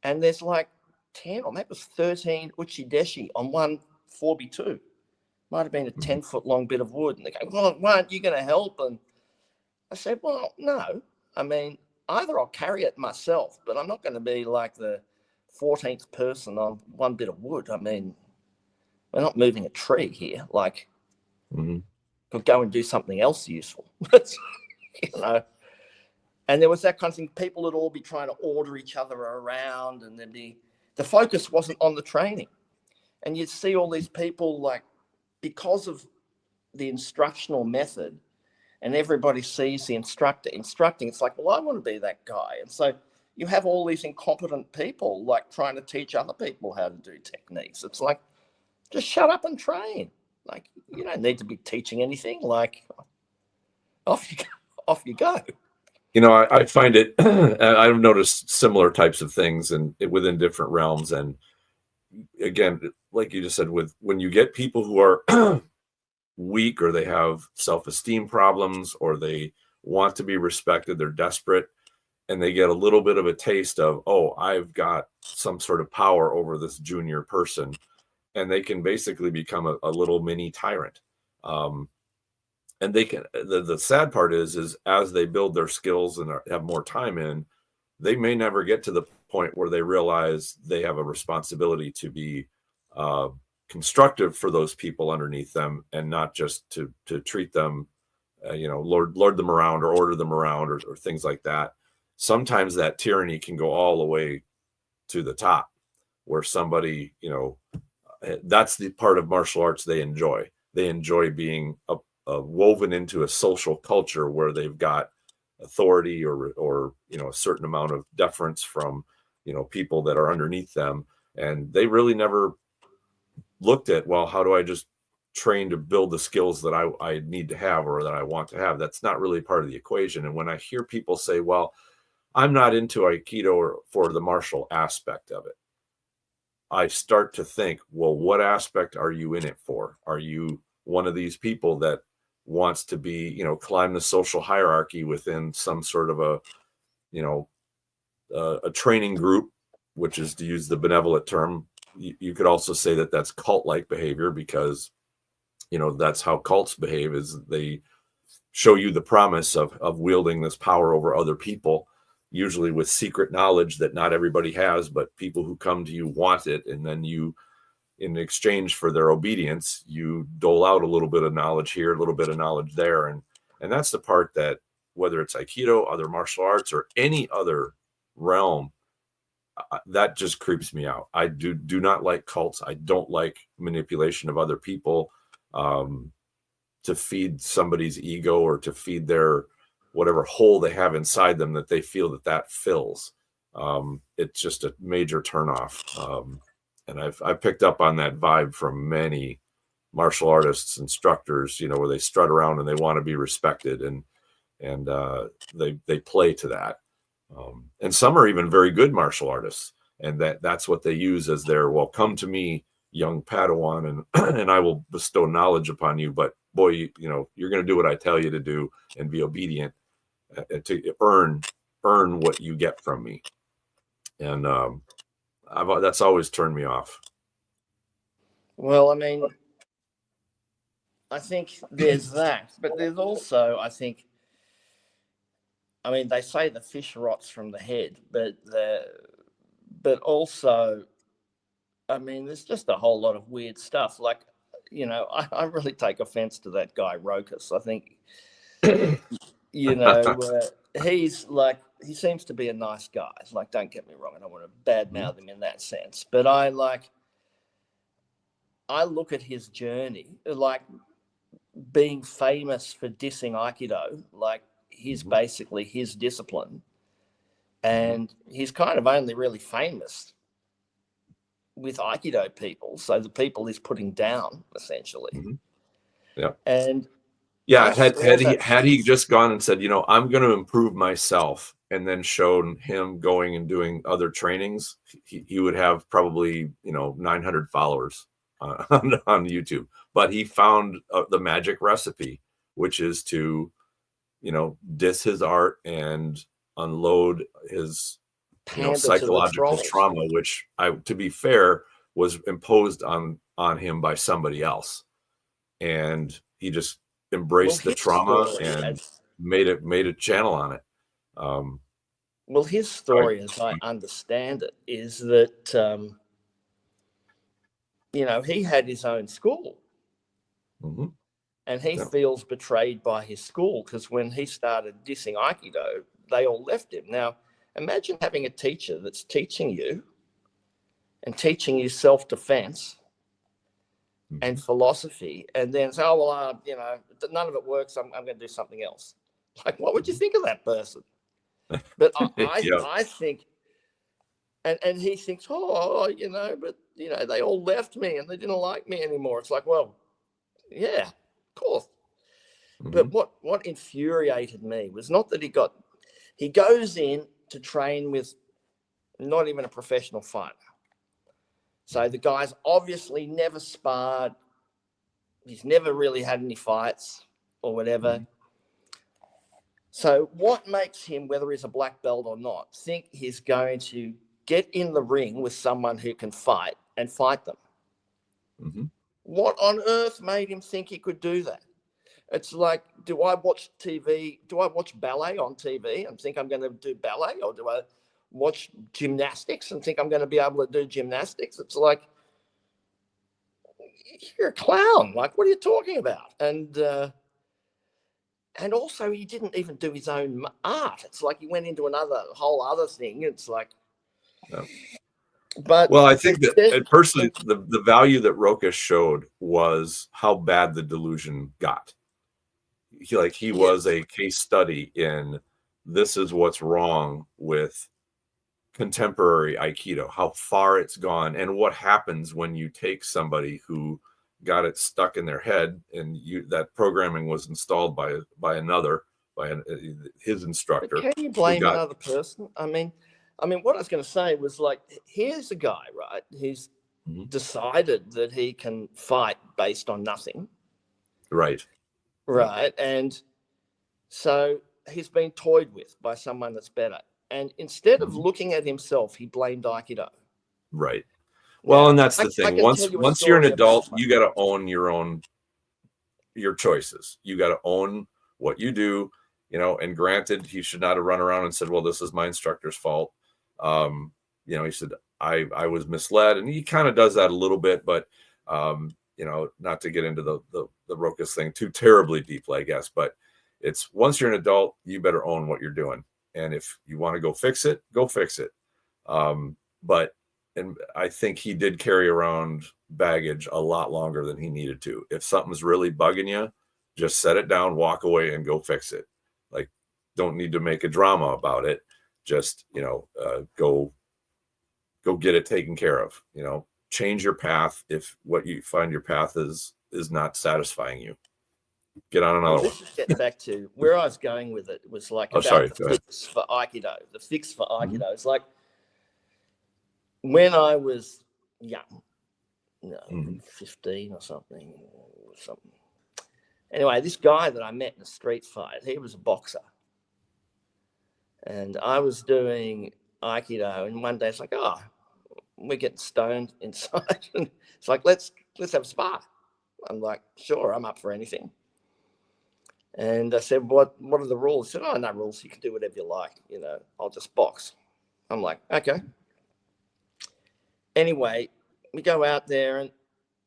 And there's like 10 or maybe it was 13 uchideshi on one 4x2. Might have been a 10-foot long bit of wood. And they go, well, why aren't you going to help? And I said, well, no. I mean, either I'll carry it myself, but I'm not going to be like the 14th person on one bit of wood. I mean, we're not moving a tree here. Like, could go and do something else useful. And there was that kind of thing. People would all be trying to order each other around, and then the focus wasn't on the training. And you'd see all these people, like, because of the instructional method, and everybody sees the instructor instructing, it's like, well, I want to be that guy. And so you have all these incompetent people like trying to teach other people how to do techniques. It's like, just shut up and train. Like, you don't need to be teaching anything. Like, off you go. I find it, I've noticed similar types of things and within different realms. And again, like you just said, when you get people who are weak, or they have self-esteem problems, or they want to be respected, they're desperate, and they get a little bit of a taste of, oh, I've got some sort of power over this junior person, and they can basically become a little mini tyrant. And they can, the sad part is as they build their skills and have more time in, they may never get to the point where they realize they have a responsibility to be constructive for those people underneath them, and not just to treat them, lord them around or order them around, or things like that. Sometimes that tyranny can go all the way to the top, where somebody, that's the part of martial arts they enjoy. They enjoy being woven into a social culture where they've got authority or a certain amount of deference from people that are underneath them, and they really never looked at, well, how do I just train to build the skills that I need to have or that I want to have? That's not really part of the equation. And when I hear people say, well, I'm not into Aikido or for the martial aspect of it, I start to think, well, what aspect are you in it for? Are you one of these people that wants to be, climb the social hierarchy within some sort of a training group, which is, to use the benevolent term, you could also say that that's cult-like behavior, because that's how cults behave, is they show you the promise of wielding this power over other people, usually with secret knowledge that not everybody has, but people who come to you want it. And then you, in exchange for their obedience, you dole out a little bit of knowledge here, a little bit of knowledge there. And that's the part that, whether it's Aikido, other martial arts, or any other realm, that just creeps me out. I do not like cults. I don't like manipulation of other people to feed somebody's ego, or to feed their whatever hole they have inside them that they feel that fills. It's just a major turnoff. And I've picked up on that vibe from many martial artists, instructors, where they strut around and they want to be respected, and they play to that. And some are even very good martial artists, and that's what they use as their, well, come to me, young Padawan, and and I will bestow knowledge upon you. But boy, you're going to do what I tell you to do and be obedient to earn what you get from me. And that's always turned me off. Well, I mean, I think there's that, but there's also, they say the fish rots from the head, but also, there's just a whole lot of weird stuff. Like, I really take offense to that guy Rokas. I think You know, he's like, he seems to be a nice guy. Like, don't get me wrong, I don't want to badmouth him in that sense, but I look at his journey, like being famous for dissing Aikido, like he's basically his discipline, and he's kind of only really famous with Aikido people, so the people he's putting down essentially. Yeah. And yeah, had he just gone and said, I'm going to improve myself, and then shown him going and doing other trainings, he would have probably 900 followers on YouTube. But he found the magic recipe, which is to diss his art and unload his psychological trauma, which, to be fair, was imposed on him by somebody else, and he just embraced the trauma and made a channel on it. Well, his story, as I understand it, is that he had his own school, and he feels betrayed by his school, because when he started dissing Aikido, they all left him. Now, imagine having a teacher that's teaching you self-defense and philosophy, and then say, "Oh well, none of it works. I'm going to do something else." Like, what would you think of that person? But I think, and he thinks, but they all left me and they didn't like me anymore. It's like, well, yeah, of course. But what infuriated me was not that he goes in to train with not even a professional fighter. So the guy's obviously never sparred. He's never really had any fights or whatever. So what makes him, whether he's a black belt or not, think he's going to get in the ring with someone who can fight and fight them? What on earth made him think he could do that? It's like, do I watch TV? Do I watch ballet on TV and think I'm going to do ballet? Or do I watch gymnastics and think I'm going to be able to do gymnastics? It's like, you're a clown. Like, what are you talking about? And also, he didn't even do his own art. It's like he went into whole other thing. It's like, but well, I think that personally, the value that Rokas showed was how bad the delusion got. He was a case study in, this is what's wrong with contemporary Aikido, how far it's gone, and what happens when you take somebody who got it stuck in their head, and that programming was installed by his instructor. But can you blame another person? I mean, what I was going to say was, like, here's a guy, right? He's decided that he can fight based on nothing. Right. And so he's been toyed with by someone that's better. And instead of looking at himself, he blamed Aikido. Right. Well, now, and that's the thing. Once you're an adult, you got to own your choices. You got to own what you do, and granted, he should not have run around and said, well, this is my instructor's fault. He said, I was misled, and he kind of does that a little bit, but not to get into the Rokas thing too terribly deeply, I guess, but it's, once you're an adult, you better own what you're doing. And if you want to go fix it, go fix it. And I think he did carry around baggage a lot longer than he needed to. If something's really bugging you, just set it down, walk away, and go fix it. Like, don't need to make a drama about it. Just, go get it taken care of. Change your path if what you find your path is not satisfying you. Get on another one. Let's just get back to where I was going with it. Was like the fix for Aikido. The fix for Aikido. It's like, when I was young, 15 or something. Anyway, this guy that I met in a street fight, he was a boxer. And I was doing Aikido, and one day it's like, we're getting stoned inside. And it's like, let's have a spar. I'm like, sure, I'm up for anything. And I said, what are the rules? He said, no rules. You can do whatever you like. I'll just box. I'm like, okay. Anyway, we go out there, and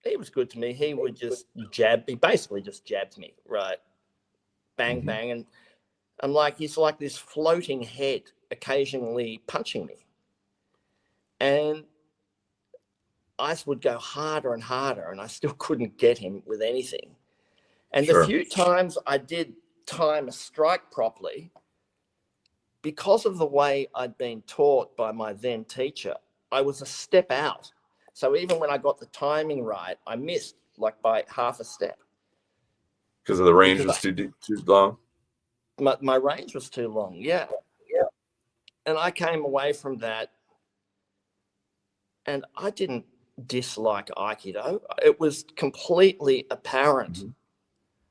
he was good to me. He would just jab. He basically just jabbed me, right? bang, bang. And I'm like, he's like this floating head occasionally punching me. And I would go harder and harder, and I still couldn't get him with anything. And the few times I did time a strike properly, because of the way I'd been taught by my then teacher, I was a step out. So even when I got the timing right, I missed like by half a step. Because of the range was too long? My range was too long, yeah. And I came away from that, and I didn't dislike Aikido. It was completely apparent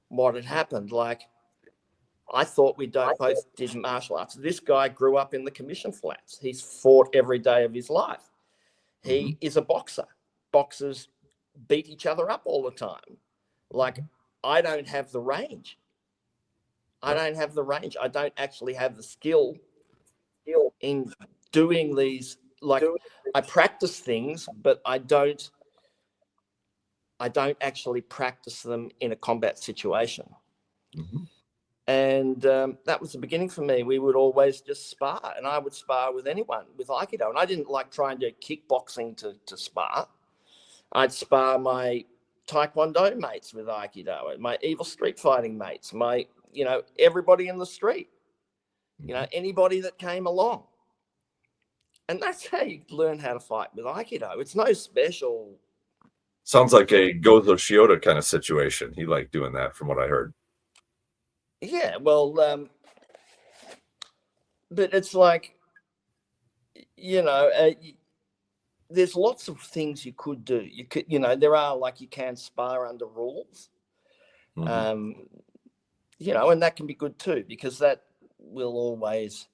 what had happened. Like, I thought we both did martial arts. This guy grew up in the commission flats. He's fought every day of his life. He is a boxer. Boxers beat each other up all the time. Like, I don't have the range. I don't have the range. I don't actually have the skill in doing these. Like, I practice things, but I don't actually practice them in a combat situation. And that was the beginning for me. We would always just spar, and I would spar with anyone with Aikido. And I didn't like trying to kickboxing to spar. I'd spar my Taekwondo mates with Aikido, my evil street fighting mates, my, everybody in the street, anybody that came along. And that's how you learn how to fight with Aikido. It's no special. Sounds like a Gozo Shiota kind of situation. He liked doing that, from what I heard. Yeah, well, but it's like, there's lots of things you could do. You could, there are, like, you can spar under rules, and that can be good too, because that will always,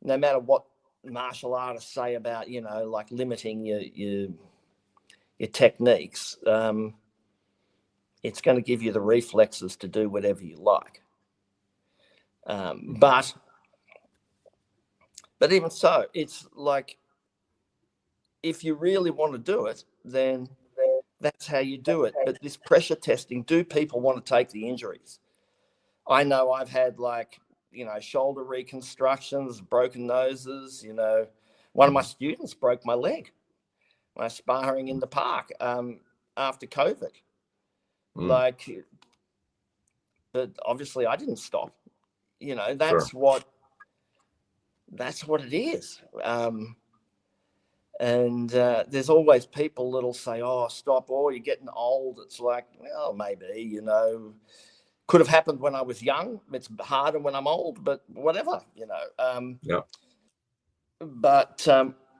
no matter what martial artists say about, like limiting your techniques, it's going to give you the reflexes to do whatever you like. But even so, it's like, if you really want to do it, then that's how you do it. But this pressure testing, do people want to take the injuries? I know I've had, like, shoulder reconstructions, broken noses. One of my students broke my leg when I was sparring in the park after COVID. Like, but obviously I didn't stop. That's what it is. And there's always people that'll say, "Oh, stop! Oh, you're getting old." It's like, well, maybe, could have happened when I was young. It's harder when I'm old, but whatever, But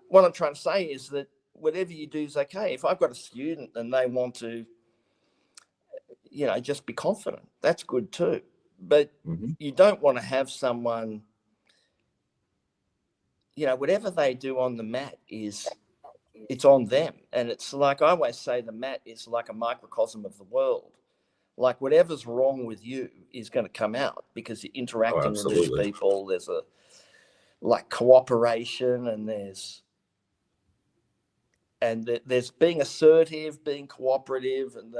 what I'm trying to say is that whatever you do is okay. If I've got a student and they want to, just be confident, that's good too. But you don't want to have someone, whatever they do on the mat it's on them. And it's like, I always say, the mat is like a microcosm of the world. Like, whatever's wrong with you is going to come out, because you're interacting with these people. There's cooperation, and there's being assertive, being cooperative, and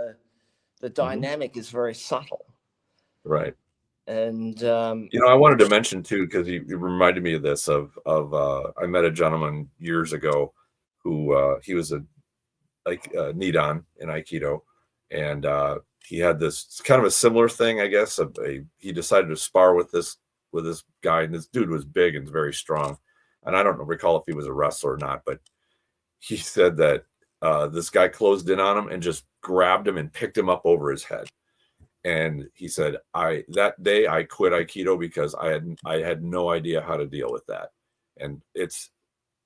the dynamic is very subtle. Right. And I wanted to mention too, because you reminded me of this. I met a gentleman years ago who he was a Nidan in Aikido, and he had this kind of a similar thing, I guess. He decided to spar with this guy, and this dude was big and very strong. And I don't recall if he was a wrestler or not, but he said that this guy closed in on him and just grabbed him and picked him up over his head. And he said, that day I quit Aikido because I had no idea how to deal with that. And it's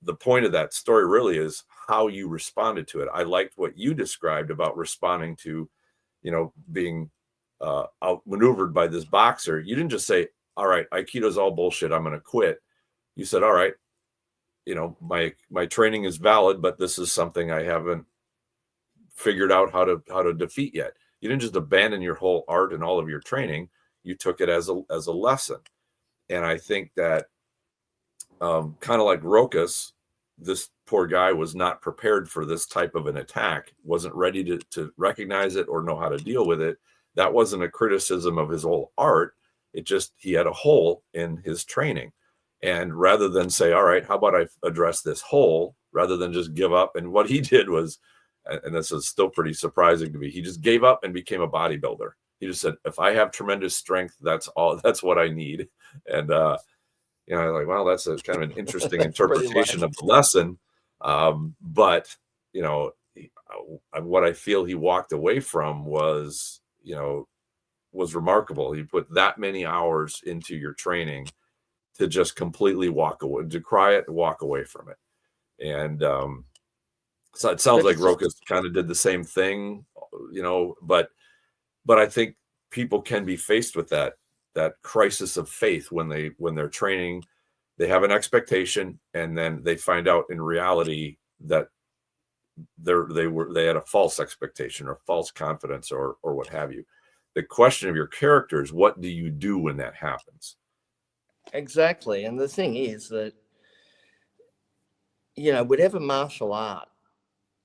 the point of that story really is how you responded to it. I liked what you described about responding to, being outmaneuvered by this boxer. You didn't just say, "All right, Aikido's all bullshit, I'm going to quit." You said, "All right, my training is valid, but this is something I haven't figured out how to defeat yet." You didn't just abandon your whole art and all of your training. You took it as a lesson. And I think that kind of like Rokas, this poor guy was not prepared for this type of an attack, wasn't ready to recognize it or know how to deal with it. That wasn't a criticism of his whole art. He had a hole in his training. And rather than say, all right, how about I address this hole, rather than just give up. And what he did was, and this is still pretty surprising to me, he just gave up and became a bodybuilder. He just said, if I have tremendous strength, that's what I need. And, like, well, that's a kind of an interesting interpretation of the lesson. But, what I feel he walked away from was remarkable. He put that many hours into your training to just completely walk away, to cry it and walk away from it. And so it sounds like Rokas kind of did the same thing, but I think people can be faced with that crisis of faith when they're training. They have an expectation, and then they find out in reality that they had a false expectation or false confidence or what have you. The question of your character is, what do you do when that happens? Exactly. And the thing is that, whatever martial art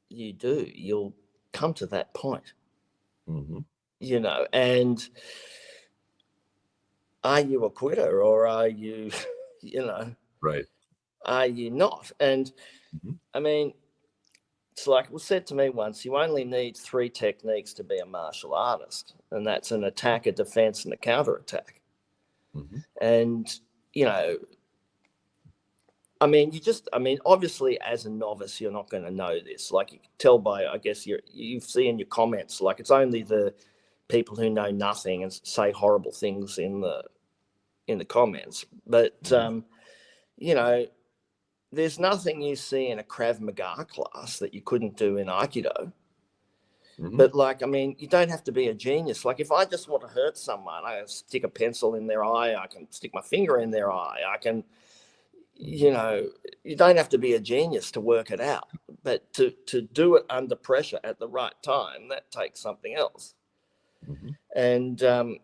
you do, you'll come to that point. Mm-hmm. And are you a quitter, or are you, right? Are you not? And mm-hmm. I mean, it's like it was said to me once, you only need 3 techniques to be a martial artist, and that's an attack, a defense, and a counterattack. Mm-hmm. And, obviously as a novice, you're not going to know this. Like you can tell by, I guess, you see in your comments, like it's only the people who know nothing and say horrible things in the comments. But, there's nothing you see in a Krav Maga class that you couldn't do in Aikido. Mm-hmm. But you don't have to be a genius. Like if I just want to hurt someone, I can stick a pencil in their eye. I can stick my finger in their eye. I can, you don't have to be a genius to work it out. But to do it under pressure at the right time, that takes something else. Mm-hmm. And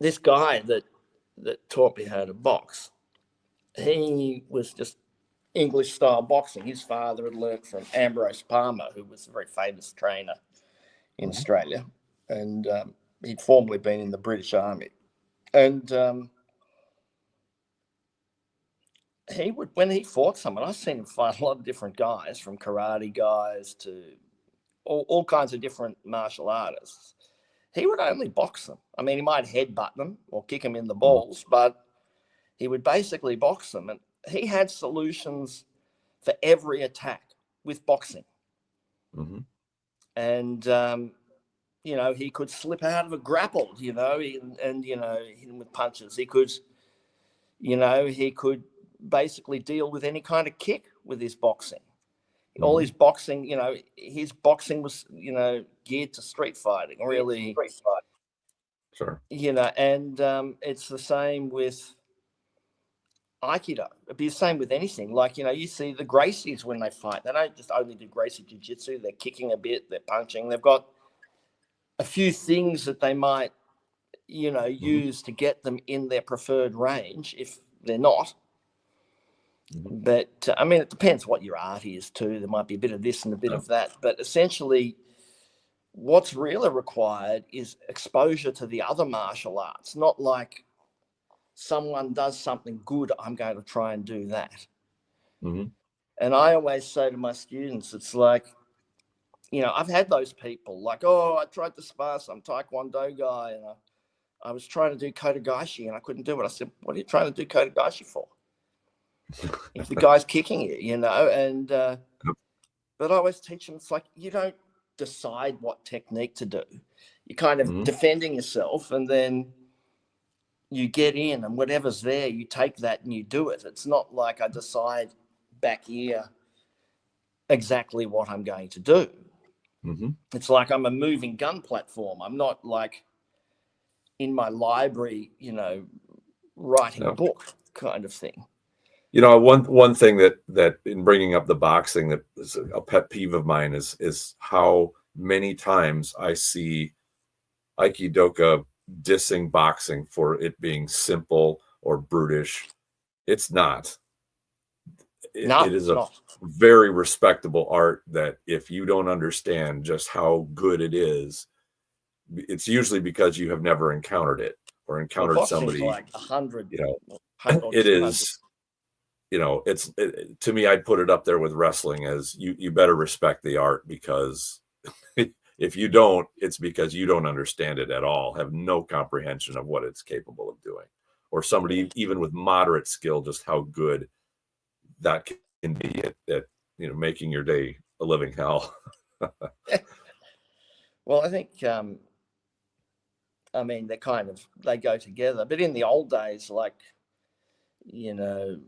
this guy that taught me how to box, he was just English style boxing. His father had learnt from Ambrose Palmer, who was a very famous trainer in mm-hmm. Australia, and he'd formerly been in the British Army. And he would, when he fought someone, I've seen him fight a lot of different guys, from karate guys to all kinds of different martial artists. He would only box them. I mean, he might headbutt them or kick them in the balls, but he would basically box them. And he had solutions for every attack with boxing. Mm-hmm. And, he could slip out of a grapple, and hit him with punches. He could basically deal with any kind of kick with his boxing. Mm-hmm. All his boxing, his boxing was, geared to street fighting, really. Sure. And it's the same with Aikido. It'd be the same with anything. Like, you see the Gracies when they fight. They don't just only do Gracie Jiu-Jitsu. They're kicking a bit. They're punching. They've got a few things that they might, mm-hmm. use to get them in their preferred range if they're not. Mm-hmm. But, it depends what your art is too. There might be a bit of this and a bit of that. But essentially, what's really required is exposure to the other martial arts, not like someone does something good, I'm going to try and do that. Mm-hmm. And I always say to my students, it's like, I've had those people like, oh, I tried to spar some Taekwondo guy and I was trying to do Kotegaeshi and I couldn't do it. I said, what are you trying to do Kotegaeshi for? If the guy's kicking you, and but I always teach them, it's like, you don't decide what technique to do. You're kind of defending yourself, and then you get in, and whatever's there, you take that and you do it. It's not like I decide back here exactly what I'm going to do. Mm-hmm. It's like I'm a moving gun platform. I'm not like in my library, writing a book kind of thing. One thing that in bringing up the boxing that is a pet peeve of mine is how many times I see Aikidoka dissing boxing for it being simple or brutish. It's not. It is a very respectable art that if you don't understand just how good it is, it's usually because you have never encountered it. or Well, encountered boxing's somebody, like 100 you know, or it 200. is, to me, I'd put it up there with wrestling as you better respect the art, because if you don't, it's because you don't understand it at all, have no comprehension of what it's capable of doing, or somebody even with moderate skill, just how good that can be at making your day a living hell. Well, I think, I mean, they go together. But in the old days, like, you know,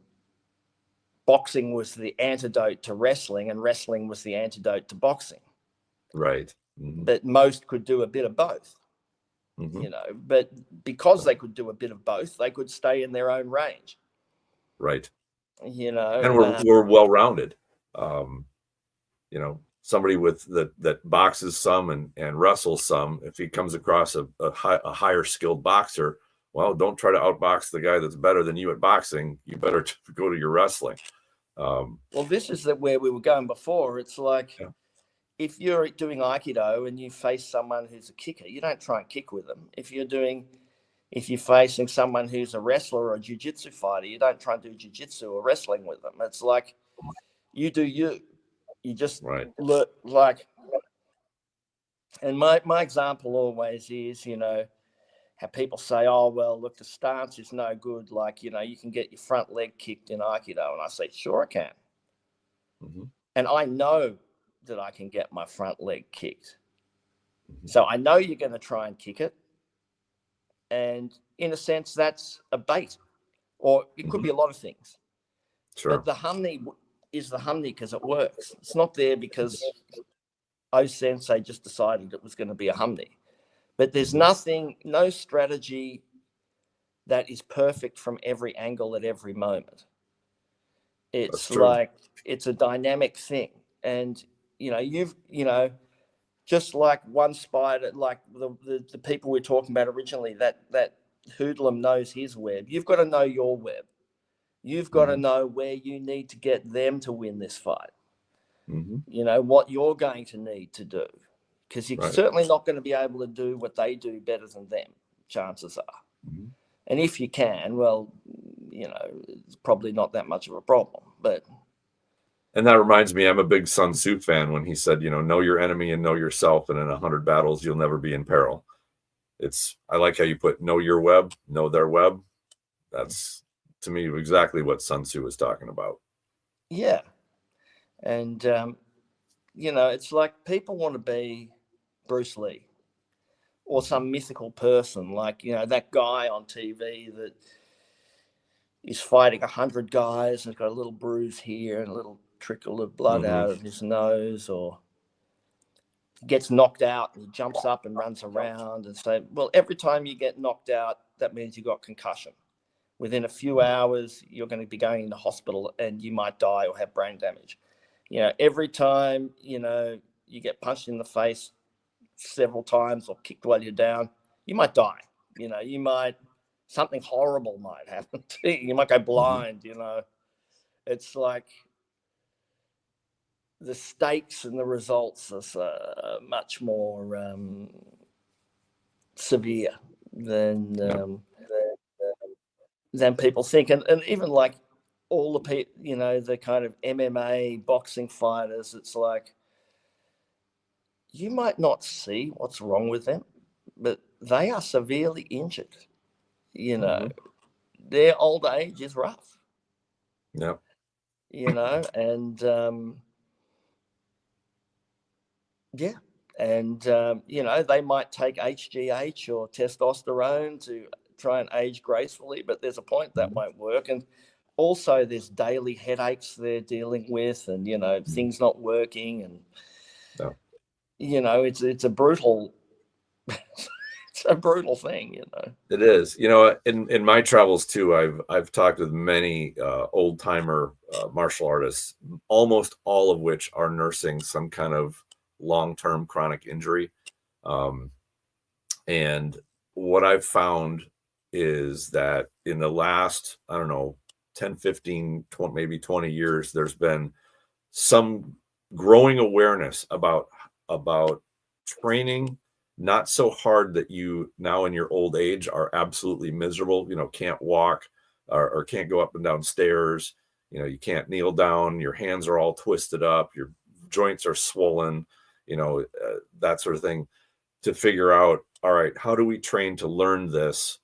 boxing was the antidote to wrestling, and wrestling was the antidote to boxing. Right. Mm-hmm. But most could do a bit of both, Mm-hmm. But because they could do a bit of both, they could stay in their own range. Right. And we're well rounded. Somebody that boxes some and wrestles some, if he comes across a higher skilled boxer, well, don't try to outbox the guy that's better than you at boxing. You better go to your wrestling. Well, this is where we were going before. It's like, yeah. If you're doing Aikido and you face someone who's a kicker, you don't try and kick with them. If you're facing someone who's a wrestler or a jiu-jitsu fighter, you don't try and do jiu-jitsu or wrestling with them. It's like, you do you. You just Right. look like. And my example always is, how people say, oh, well, look, the stance is no good. Like, you can get your front leg kicked in Aikido. And I say, sure, I can. Mm-hmm. And I know that I can get my front leg kicked. Mm-hmm. So I know you're going to try and kick it. And in a sense, that's a bait, or it could be a lot of things. Sure. But the Humney is the Humney because it works. It's not there because Ōsensei just decided it was going to be a Humney. But there's no strategy that is perfect from every angle at every moment. It's like, it's a dynamic thing. And, just like one spider, like the people we're talking about originally, that hoodlum knows his web. You've got to know your web. You've got to know where you need to get them to win this fight. What you're going to need to do, because you're certainly not going to be able to do what they do better than them, chances are. And if you can, well, it's probably not that much of a problem. And that reminds me, I'm a big Sun Tzu fan when he said, know your enemy and know yourself, and in 100 battles, you'll never be in peril. I like how you put know your web, know their web. That's, to me, exactly what Sun Tzu was talking about. Yeah. And, it's like people want to be Bruce Lee or some mythical person, like, that guy on TV that is fighting 100 guys and has got a little bruise here and a little trickle of blood out of his nose, or gets knocked out and he jumps up and runs around and say, well, every time you get knocked out, that means you got concussion. Within a few hours, you're going to be going into hospital and you might die or have brain damage. Every time, you get punched in the face several times or kicked while you're down, you might die. Something horrible might happen to you. You might go blind, It's like the stakes and the results are much more severe than people think. And even like all the people, the kind of MMA boxing fighters, it's like, you might not see what's wrong with them, but they are severely injured. Their old age is rough. Yeah. And yeah. And, they might take HGH or testosterone to try and age gracefully, but there's a point that won't work. And also there's daily headaches they're dealing with, and, things not working. And, it's a brutal, it's a brutal thing, It is. In my travels too, I've talked with many old timer martial artists, almost all of which are nursing some kind of long-term chronic injury. And what I've found is that in the last, I don't know, 10, 15, 20, maybe 20 years, there's been some growing awareness about training not so hard that you now in your old age are absolutely miserable, can't walk or can't go up and down stairs, you can't kneel down, your hands are all twisted up, your joints are swollen, that sort of thing, to figure out, all right, how do we train to learn this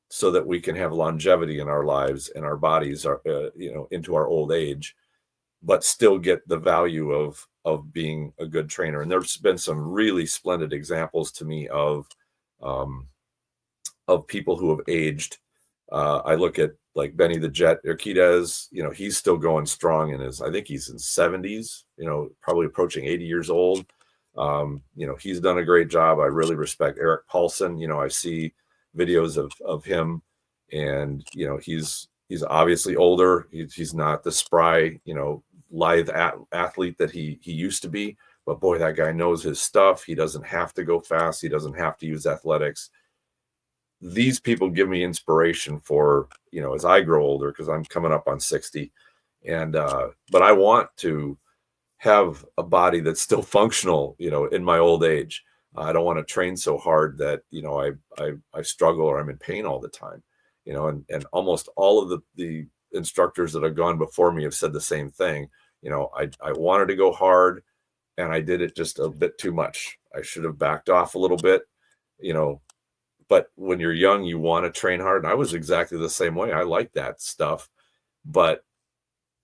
so that we can have longevity in our lives and our bodies are, into our old age, but still get the value of being a good trainer. And there's been some really splendid examples to me of people who have aged. I look at like Benny the Jet Urquidez, he's still going strong in I think he's in 70s, probably approaching 80 years old. He's done a great job. I really respect Eric Paulson. I see videos of him, and he's obviously older. He's not the spry, lithe athlete that he used to be, but boy, that guy knows his stuff. He doesn't have to go fast. He doesn't have to use athletics. These people give me inspiration for, as I grow older, because I'm coming up on 60, and but I want to have a body that's still functional, in my old age. I don't want to train so hard that, I struggle or I'm in pain all the time, and almost all of the instructors that have gone before me have said the same thing. I wanted to go hard and I did it just a bit too much. I should have backed off a little bit, but when you're young, you want to train hard. And I was exactly the same way. I like that stuff, but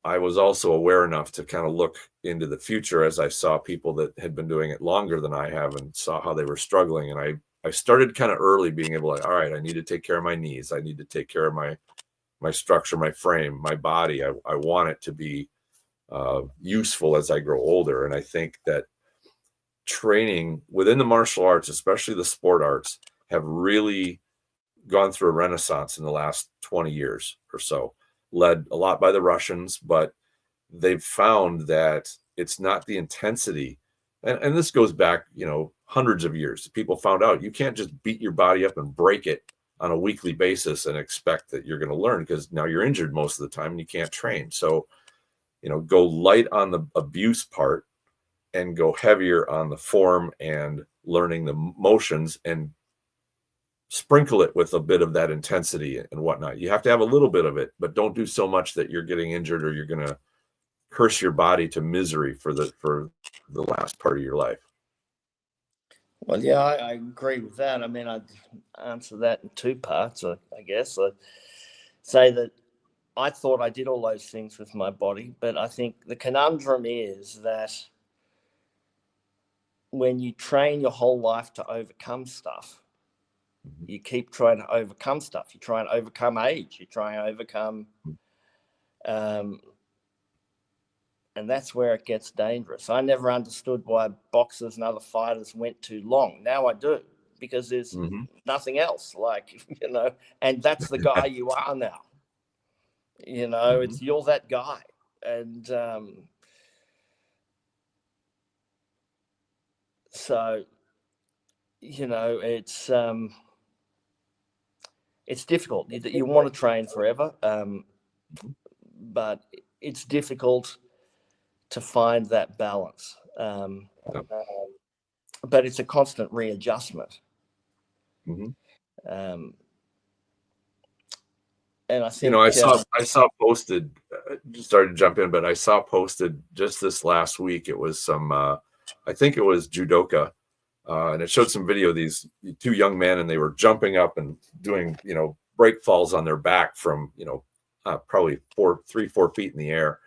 I was also aware enough to kind of look into the future as I saw people that had been doing it longer than I have and saw how they were struggling. And I started kind of early being able to, all right, I need to take care of my knees. I need to take care of my structure, my frame, my body. I want it to be useful as I grow older. And I think that training within the martial arts, especially the sport arts, have really gone through a renaissance in the last 20 years or so, led a lot by the Russians, but they've found that it's not the intensity. And this goes back, hundreds of years. People found out you can't just beat your body up and break it on a weekly basis and expect that you're going to learn, because now you're injured most of the time and you can't train. So, go light on the abuse part and go heavier on the form and learning the motions, and sprinkle it with a bit of that intensity and whatnot. You have to have a little bit of it, but don't do so much that you're getting injured or you're going to curse your body to misery for the last part of your life. Well, yeah, I agree with that. I mean, I'd answer that in two parts, I guess. I'd say that I thought I did all those things with my body, but I think the conundrum is that when you train your whole life to overcome stuff, you keep trying to overcome stuff. You try and overcome age. You try and overcome, and that's where it gets dangerous. I never understood why boxers and other fighters went too long. Now I do, because there's nothing else. And that's the guy you are now. It's you're that guy, and so it's difficult. You want to train forever, but it's difficult to find that balance. But it's a constant readjustment. And I think I saw posted, just started to jump in, but I saw posted just this last week. It was some, I think it was judoka, and it showed some video of these two young men, and they were jumping up and doing, break falls on their back from, probably 4 feet in the air.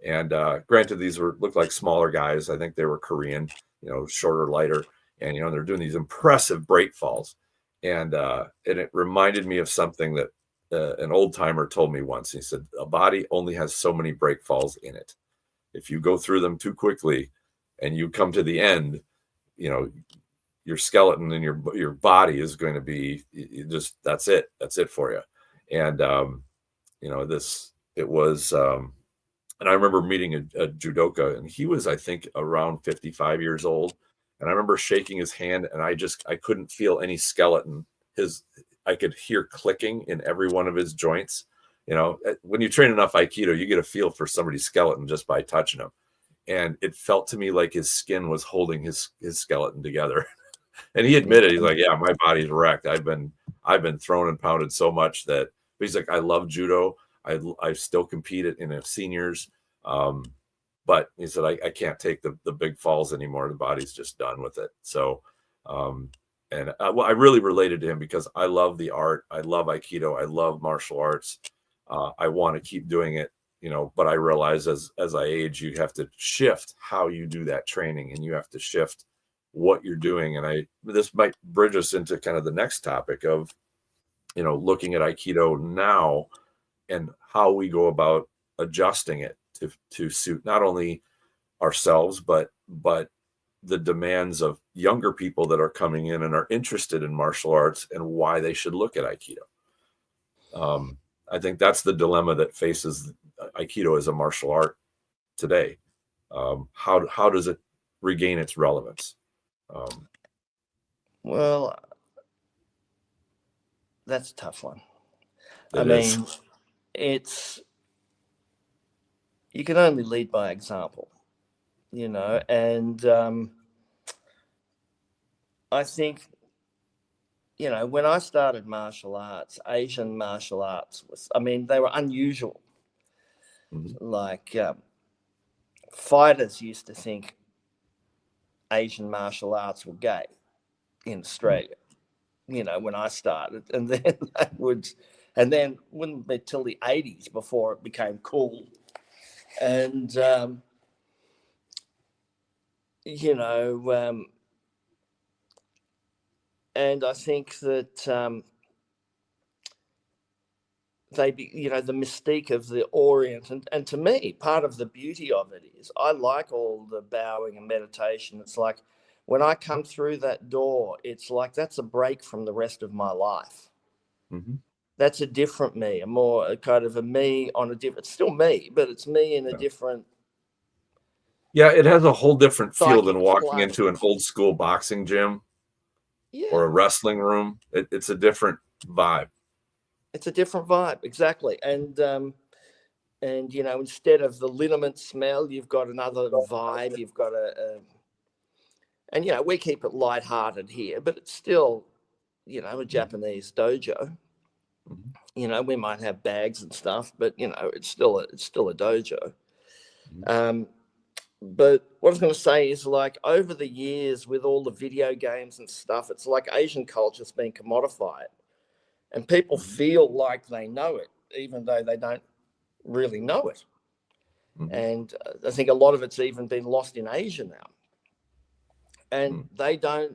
And granted, these looked like smaller guys. I think they were Korean, shorter, lighter, and they're doing these impressive break falls. And it reminded me of something that an old timer told me once. He said, a body only has so many break falls in it. If you go through them too quickly and you come to the end, your skeleton and your body is going to be just, that's it for you. And and I remember meeting a judoka, and he was, I think, around 55 years old. And I remember shaking his hand, and I couldn't feel any skeleton. I could hear clicking in every one of his joints. When you train enough Aikido, you get a feel for somebody's skeleton just by touching him. And it felt to me like his skin was holding his skeleton together. And he admitted, he's like, yeah, my body's wrecked. I've been thrown and pounded so much that, but he's like, I love judo. I still compete in a seniors. But he said, I can't take the big falls anymore. The body's just done with it. So, and well, I really related to him because I love the art. I love Aikido. I love martial arts. I want to keep doing it, but I realize as I age, you have to shift how you do that training, and you have to shift what you're doing. And this might bridge us into kind of the next topic of, looking at Aikido now and how we go about adjusting it to suit not only ourselves, but the demands of younger people that are coming in and are interested in martial arts and why they should look at Aikido. I think that's the dilemma that faces Aikido as a martial art today. How does it regain its relevance? Well, that's a tough one. I is. mean, you can only lead by example, and I think, when I started martial arts, Asian martial arts they were unusual. Mm-hmm. Like fighters used to think Asian martial arts were gay in Australia, when I started, and then wouldn't be till the 80s before it became cool. And, and I think that the mystique of the Orient, and to me, part of the beauty of it is I like all the bowing and meditation. It's like when I come through that door, it's like that's a break from the rest of my life. Mm-hmm. That's a different me, a more kind of a me on a different, it's still me, but it's me in a different. Yeah, it has a whole different feel than walking plane. into an old school boxing gym or a wrestling room. It's a different vibe. It's a different vibe, exactly. And instead of the liniment smell, you've got another vibe. You've got and we keep it lighthearted here, but it's still, a Japanese dojo. Mm-hmm. We might have bags and stuff, but it's still a dojo. Mm-hmm. But what I was going to say is, like, over the years with all the video games and stuff, it's like Asian culture's been commodified, and people feel like they know it, even though they don't really know it. Mm-hmm. And I think a lot of it's even been lost in Asia now. And they're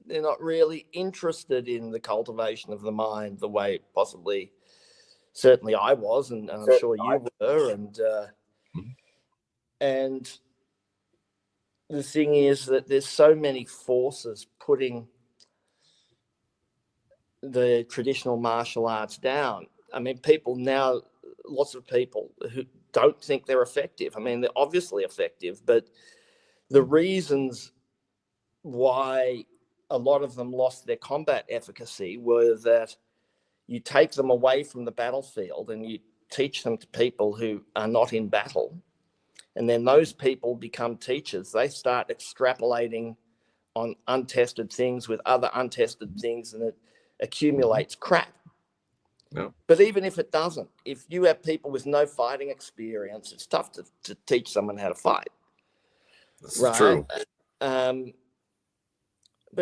not really interested in the cultivation of the mind the way possibly, certainly I was, and I'm sure you were. And the thing is that there's so many forces putting the traditional martial arts down. I mean, people now, lots of people who don't think they're effective. I mean, they're obviously effective, but the reasons why a lot of them lost their combat efficacy were that you take them away from the battlefield and you teach them to people who are not in battle. And then those people become teachers. They start extrapolating on untested things with other untested things, and it accumulates crap. No. But even if it doesn't, if you have people with no fighting experience, it's tough to teach someone how to fight. That's true. But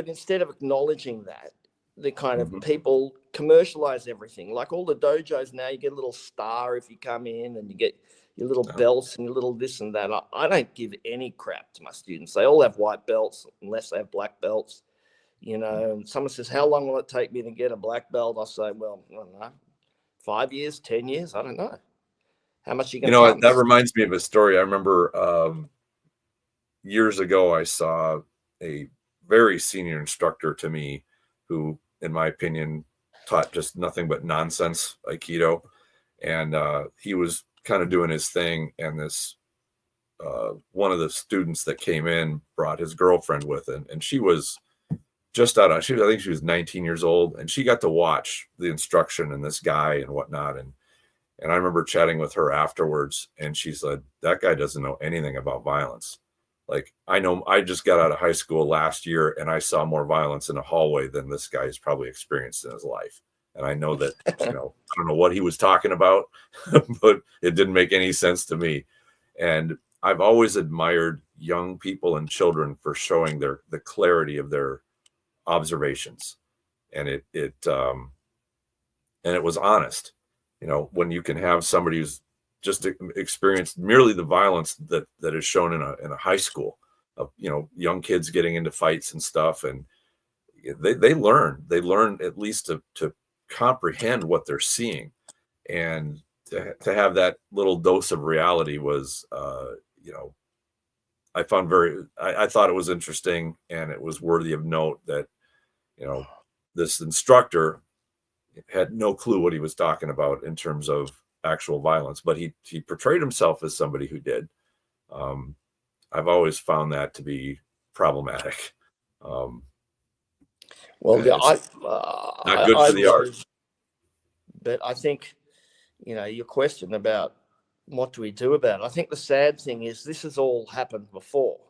instead of acknowledging that, the kind of people commercialize everything. Like all the dojos now, you get a little star if you come in, and you get your little belts and your little this and that. I don't give any crap to my students. They all have white belts unless they have black belts. And someone says, how long will it take me to get a black belt? I say, well, I don't know, 5 years, 10 years, I don't know. How much are you going to pump? That reminds me of a story. I remember years ago, I saw a very senior instructor to me who, in my opinion, taught just nothing but nonsense Aikido. And he was kind of doing his thing. And this one of the students that came in brought his girlfriend with him. And she was just I think she was 19 years old. And she got to watch the instruction and this guy and whatnot. And I remember chatting with her afterwards. And she said, that guy doesn't know anything about violence. Like, I know I just got out of high school last year and I saw more violence in a hallway than this guy's probably experienced in his life. And I know that, I don't know what he was talking about, but it didn't make any sense to me. And I've always admired young people and children for showing the clarity of their observations. And it was honest. When you can have somebody who's just experienced merely the violence that is shown in a high school of young kids getting into fights and stuff, and they learn at least to comprehend what they're seeing, and to have that little dose of reality was I thought it was interesting, and it was worthy of note that you know this instructor had no clue what he was talking about in terms of actual violence, but he portrayed himself as somebody who did. Um, I've always found that to be problematic. Um, Well, yeah, it's not good I for the art. was, but I think, your question about what do we do about it? I think the sad thing is this has all happened before.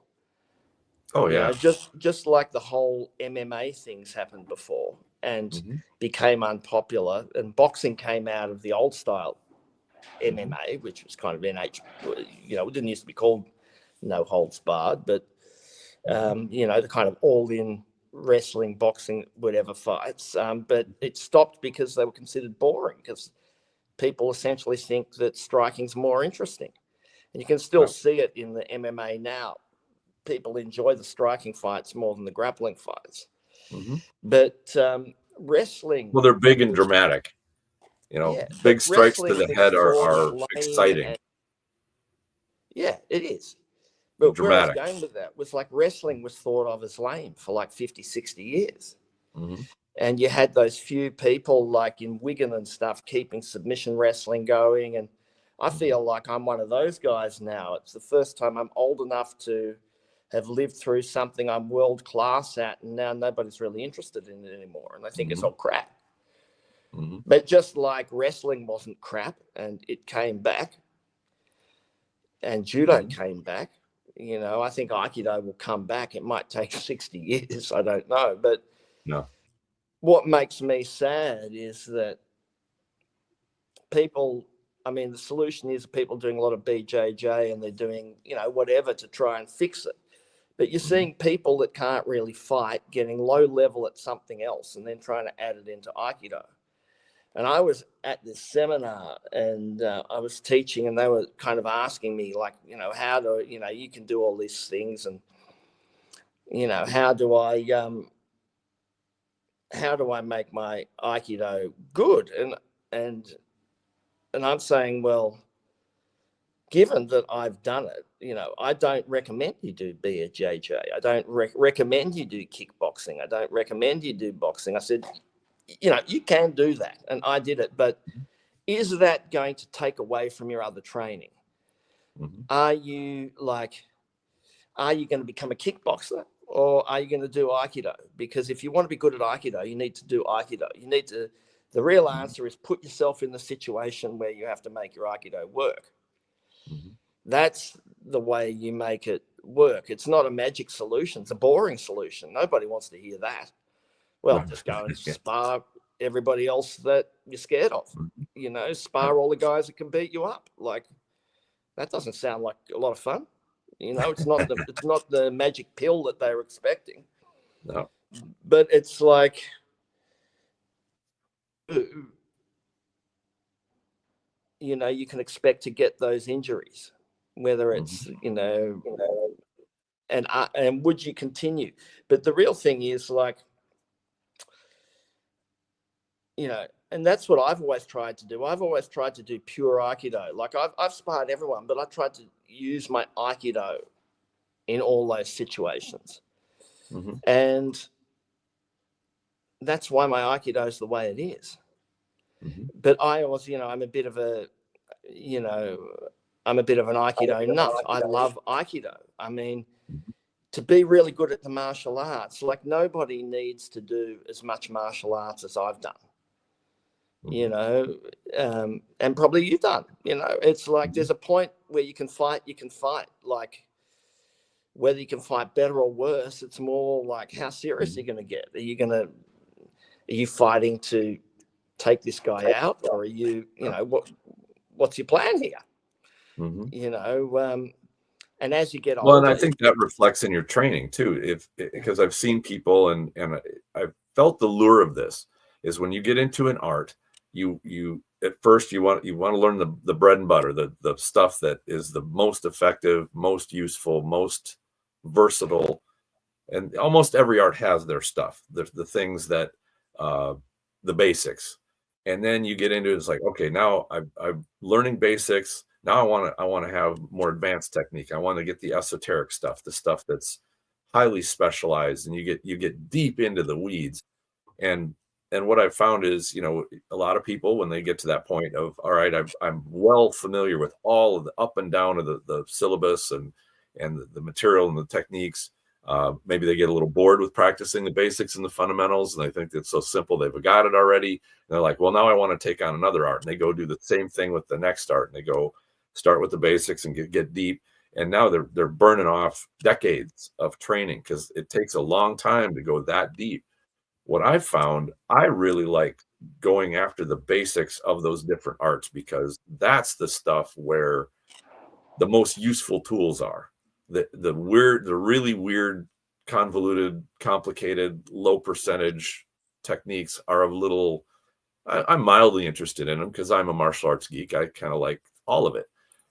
Oh yeah. Just like the whole MMA things happened before and Mhm. became unpopular, and boxing came out of the old style Mhm. MMA, which was kind of it didn't used to be called no holds barred, but the kind of all in wrestling, boxing, whatever fights. But it stopped because they were considered boring, because people essentially think that striking's more interesting. And you can still Yeah. see it in the MMA now. People enjoy the striking fights more than the grappling fights. Mhm. But wrestling Well, they're big and was, dramatic. yeah, but Big strikes to wrestling the was head are thought of are lame exciting and, yeah, it is. and But where I was dramatic. going with that was, like, wrestling was thought of as lame for like 50, 60 years. Mhm. And you had those few people like in Wigan and stuff keeping submission wrestling going. And I Mhm. feel like I'm one of those guys now. It's the first time I'm old enough to have lived through something I'm world class at, and now nobody's really interested in it anymore. And I think it's all Mhm. crap. Mhm. But just like wrestling wasn't crap and it came back, and judo Mhm. came back, I think Aikido will come back. It might take 60 years. I don't know. But No. what makes me sad is that people, I mean, the solution is people doing a lot of BJJ, and they're doing, whatever to try and fix it. But you're Mhm. seeing people that can't really fight getting low level at something else and then trying to add it into Aikido. And I was at this seminar, and I was teaching, and they were kind of asking me, like, how do, you can do all these things, and, how do I make my Aikido good? And and I'm saying, well, given that I've done it, I don't recommend you do BJJ. I don't recommend you do kickboxing. I don't recommend you do boxing. I said, you can do that, and I did it, but is that going to take away from your other training? Mhm. Are you going to become a kickboxer, or are you going to do Aikido? Because if you want to be good at Aikido, you need to do Aikido. The real Mhm. answer is put yourself in the situation where you have to make your Aikido work. Mhm. That's the way you make it work. It's not a magic solution. It's a boring solution. Nobody wants to hear that. Well, No. just go and Yeah. spar everybody else that you're scared of. Mhm. Yeah. Spar all the guys that can beat you up. Like, that doesn't sound like a lot of fun. It's not the magic pill that they were expecting. No. But it's like, you can expect to get those injuries, whether Mhm. it's, and would you continue? But the real thing is, like, and that's what I've always tried to do. I've always tried to do pure Aikido. Like, I've sparred everyone, but I tried to use my Aikido in all those situations. Mhm. And that's why my Aikido is the way it is. Mhm. But I always, I'm a bit of a, you know, I'm a bit of an Aikido nut. I love Aikido. I mean, Mhm. to be really good at the martial arts, like, nobody needs to do as much martial arts as I've done, Mhm. and probably you've done. It's like Mhm. there's a point where you can fight. Like, whether you can fight better or worse, it's more like how serious are you going to get? Are you fighting to take this guy out, or are you, what's your plan here? Mm-hmm. And as you get Well, and older, I think that reflects in your training too. Because I've seen people and I've felt the lure of this is when you get into an art, you at first you want to learn the bread and butter, the stuff that is the most effective, most useful, most versatile. And almost every art has their stuff, the things that the basics. And then you get into it, it's like, okay, now I'm learning basics. Now I want to have more advanced technique. I want to get the esoteric stuff, the stuff that's highly specialized, and you get deep into the weeds. And what I've found is, a lot of people, when they get to that point of, all right, I'm well familiar with all of the up and down of the syllabus and the material and the techniques. Maybe they get a little bored with practicing the basics and the fundamentals, and they think it's so simple they've got it already. And they're like, well, now I want to take on another art, and they go do the same thing with the next art, and they go start with the basics and get deep. And now they're burning off decades of training because it takes a long time to go that deep. What I've found, I really like going after the basics of those different arts because that's the stuff where the most useful tools are. The really weird, convoluted, complicated, low percentage techniques are a little. I'm mildly interested in them because I'm a martial arts geek. I kind of like all of it.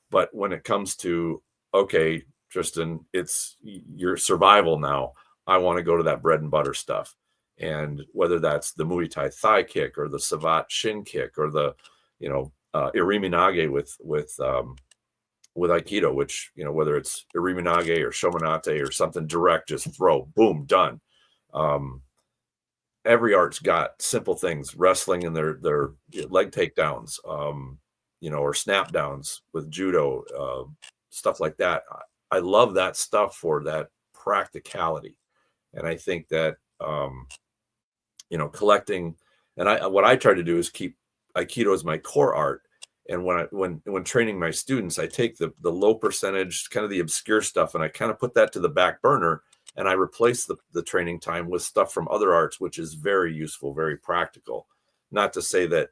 But when it comes to, okay, Tristan, it's your survival now. I want to go to that bread and butter stuff. And whether that's the Muay Thai thigh kick or the Savat shin kick or the, Iriminage with Aikido, which, whether it's Iriminage or Shomanate or something direct, just throw, boom, done. Every art's got simple things, wrestling and their leg takedowns, or snap downs with judo, stuff like that. I love that stuff for that practicality. And I think that, collecting, and what I try to do is keep Aikido as my core art. And when training my students, I take the low percentage, kind of the obscure stuff, and I kind of put that to the back burner, and I replace the training time with stuff from other arts, which is very useful, very practical. Not to say that,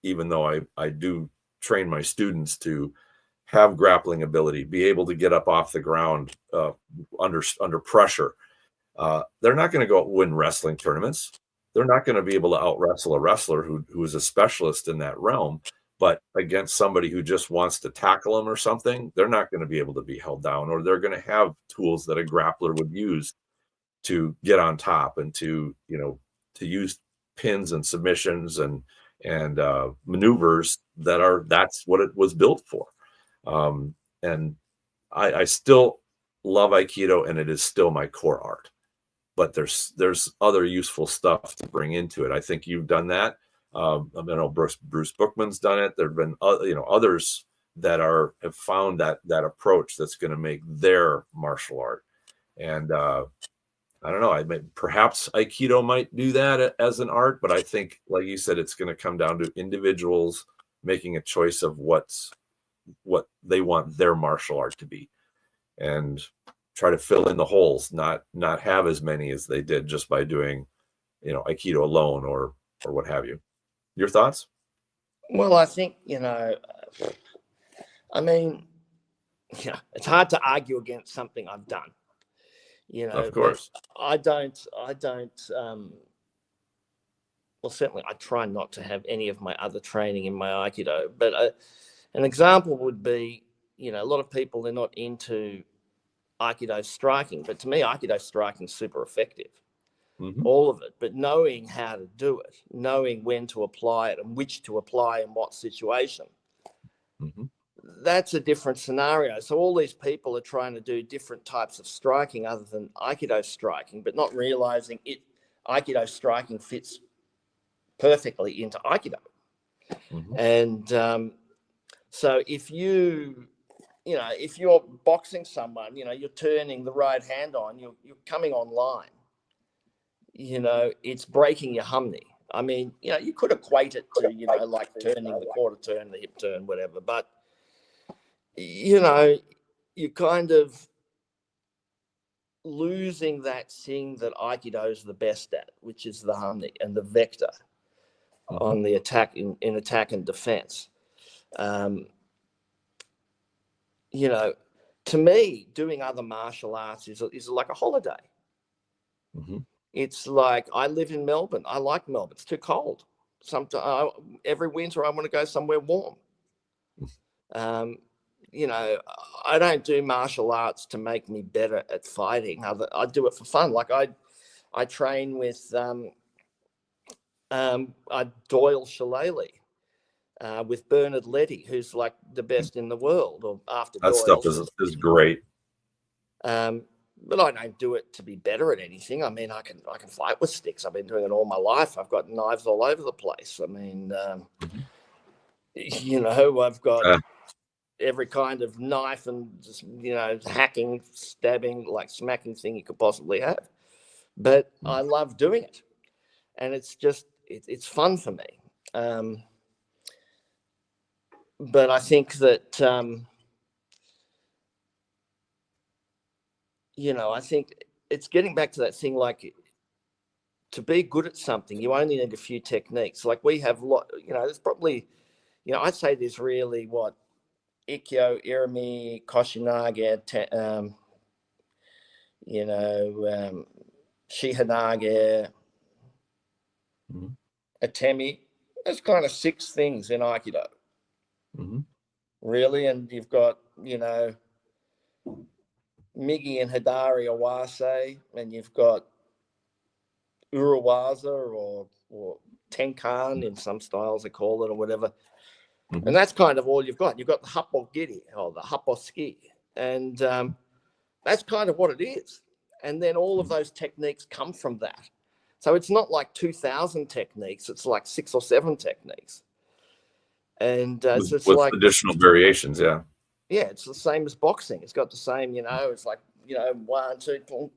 even though I do train my students to have grappling ability, be able to get up off the ground under pressure, they're not going to go win wrestling tournaments. They're not going to be able to out wrestle a wrestler who is a specialist in that realm. But against somebody who just wants to tackle them or something, they're not going to be able to be held down, or they're going to have tools that a grappler would use to get on top and to use pins and submissions and maneuvers that's what it was built for. And I still love Aikido, and it is still my core art. But there's other useful stuff to bring into it. I think you've done that. I know Bruce Bookman's done it. There have been others that have found that approach that's going to make their martial art. And I don't know. Perhaps Aikido might do that as an art, but I think, like you said, it's going to come down to individuals making a choice of what they want their martial art to be, and try to fill in the holes, not have as many as they did just by doing, Aikido alone or what have you. Your thoughts? Well, I think, it's hard to argue against something I've done, Of course. I don't, well, certainly I try not to have any of my other training in my Aikido, but an example would be, a lot of people, they're not into Aikido striking, but to me, Aikido striking is super effective. Mm-hmm. All of it, but knowing how to do it, knowing when to apply it and which to apply in what situation, mm-hmm. That's a different scenario. So all these people are trying to do different types of striking other than Aikido striking, but not realizing Aikido striking fits perfectly into Aikido. Mm-hmm. And so if if you're boxing someone, you're turning the right hand on, you're coming online, it's breaking your humney. I mean, you could equate it to, like turning the quarter turn, the hip turn, whatever. But, you kind of, losing that thing that Aikido is the best at, which is the harmony and the vector on the attack in attack and defense. You know, to me, doing other martial arts is like a holiday. It's like, I live in Melbourne. I like Melbourne. It's too cold. Every winter I want to go somewhere warm. You know, I don't do martial arts to make me better at fighting. I do it for fun. Like I train with Doyle Shillelagh, with Bernard Letty, who's like the best in the world, or after that Doyle. stuff is great. But I don't do it to be better at anything. I mean, I can fight with sticks. I've been doing it all my life. I've got knives all over the place. I mean, you know, I've got every kind of knife and just, you know, hacking, stabbing, like smacking thing you could possibly have. But I love doing it, and it's just it's fun for me. But I think that you know, I think it's getting back to that thing, like, to be good at something, you only need a few techniques. Like we have you know, there's probably, you know, I'd say there's really Ikkyo, Irimi, Koshinage, you know, Shihanage, Atemi. There's kind of 6 things in Aikido. Really, and you've got, you know, Migi and Hidari Awase, and you've got Urawaza or Tenkan in some styles they call it, or whatever. And that's kind of all you've got. You've got the Happo Giri or the Happo Ski, and that's kind of what it is. And then all of those techniques come from that. So it's not like 2,000 techniques. It's like 6 or 7 techniques. And so it's with like additional variations. Yeah, it's the same as boxing. It's got the same, you know, it's like, you know, 1, 2,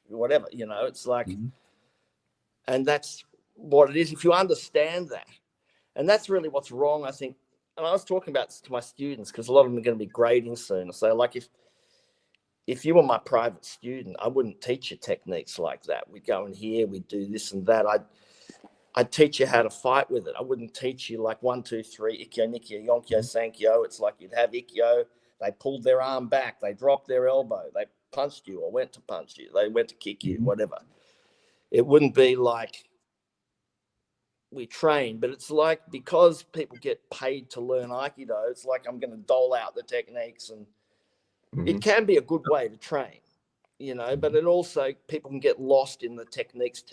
whatever, you know, it's like, and that's what it is. If you understand that, and that's really what's wrong, I think. And I was talking about this to my students, because a lot of them are going to be grading soon. So like, if you were my private student, I wouldn't teach you techniques like that. We'd go in here, we'd do this and that. I'd teach you how to fight with it. I wouldn't teach you like 1, 2, 3, Ikkyo, Nikyo, Yonkyo, Sankyo. It's like you'd have Ikkyo, they pulled their arm back, they dropped their elbow, they punched you or went to punch you, they went to kick you, whatever. It wouldn't be like we train, but it's like, because people get paid to learn Aikido, it's like I'm going to dole out the techniques, and it can be a good way to train, you know, but it also, people can get lost in the techniques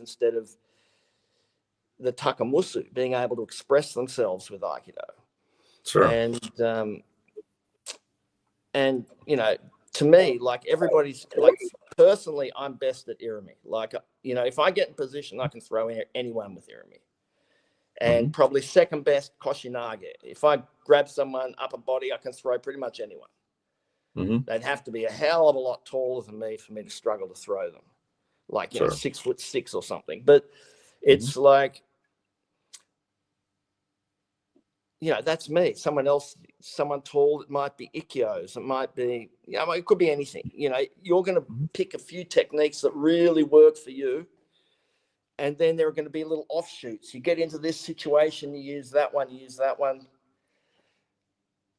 instead of the takamusu, being able to express themselves with Aikido. Sure. And you know, to me, like, everybody's like, personally, I'm best at Irimi. Like, you know, if I get in position, I can throw anyone with Irimi. And probably second best, Koshinage. If I grab someone upper body, I can throw pretty much anyone. They'd have to be a hell of a lot taller than me for me to struggle to throw them, like, you know, 6'6" or something. But it's like, you know, that's me. Someone else, someone tall, it might be Ikkyos. It might be, you know, it could be anything. You know, you're going to pick a few techniques that really work for you. And then there are going to be little offshoots. You get into this situation, you use that one,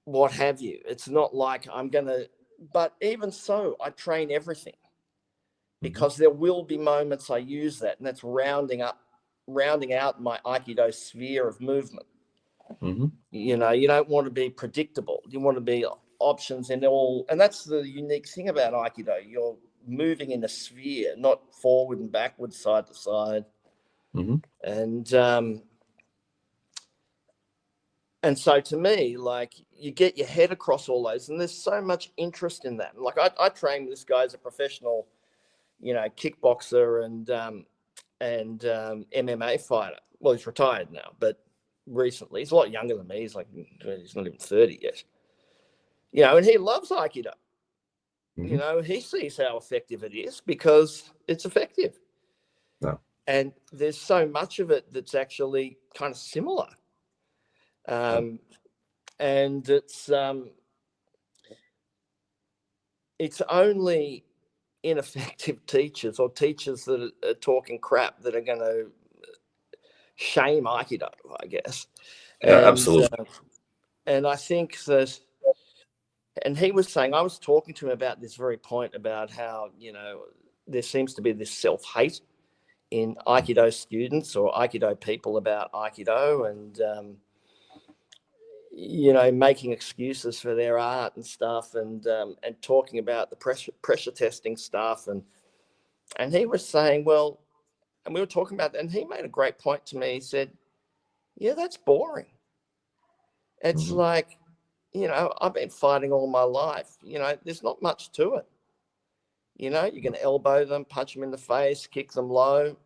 what have you. It's not like I'm going to, but even so, I train everything, because there will be moments I use that, and that's rounding out my Aikido sphere of movement. You know, you don't want to be predictable. You want to be options in all, and that's the unique thing about Aikido. You're moving in a sphere, not forward and backward, side to side. And so to me, like, you get your head across all those, and there's so much interest in that. Like, I trained this guy as a professional, you know, kickboxer and MMA fighter. Well, he's retired now, but recently, he's a lot younger than me. He's not even 30 yet. You know, and he loves Aikido. You know, he sees how effective it is because it's effective. And there's so much of it that's actually kind of similar. And it's only ineffective teachers or teachers that are talking crap that are going to shame Aikido, I guess. Yeah, absolutely. And I think that, and he was saying, I was talking to him about this very point about how, there seems to be this self-hate in Aikido students or Aikido people about Aikido, and making excuses for their art and stuff, and talking about the pressure testing stuff, and he was saying, well, and we were talking about that, and he made a great point to me. He said, yeah, that's boring. It's like, I've been fighting all my life. There's not much to it. You're going to elbow them, punch them in the face, kick them low.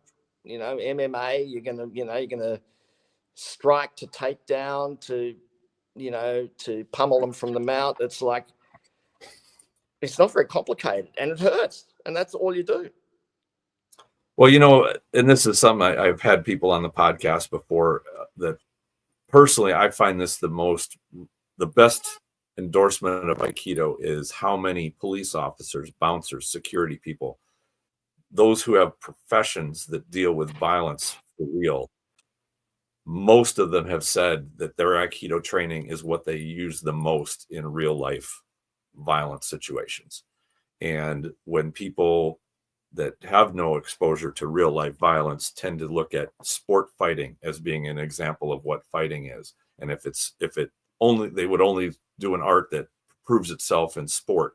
MMA, you're going to strike to take down, to pummel them from the mount. It's like, it's not very complicated, and it hurts, and that's all you do. Well, and this is something I've had people on the podcast before that personally, I find this the best endorsement of Aikido is how many police officers, bouncers, security people, those who have professions that deal with violence for real, most of them have said that their Aikido training is what they use the most in real life violent situations. And when people that have no exposure to real life violence tend to look at sport fighting as being an example of what fighting is. And if they would only do an art that proves itself in sport.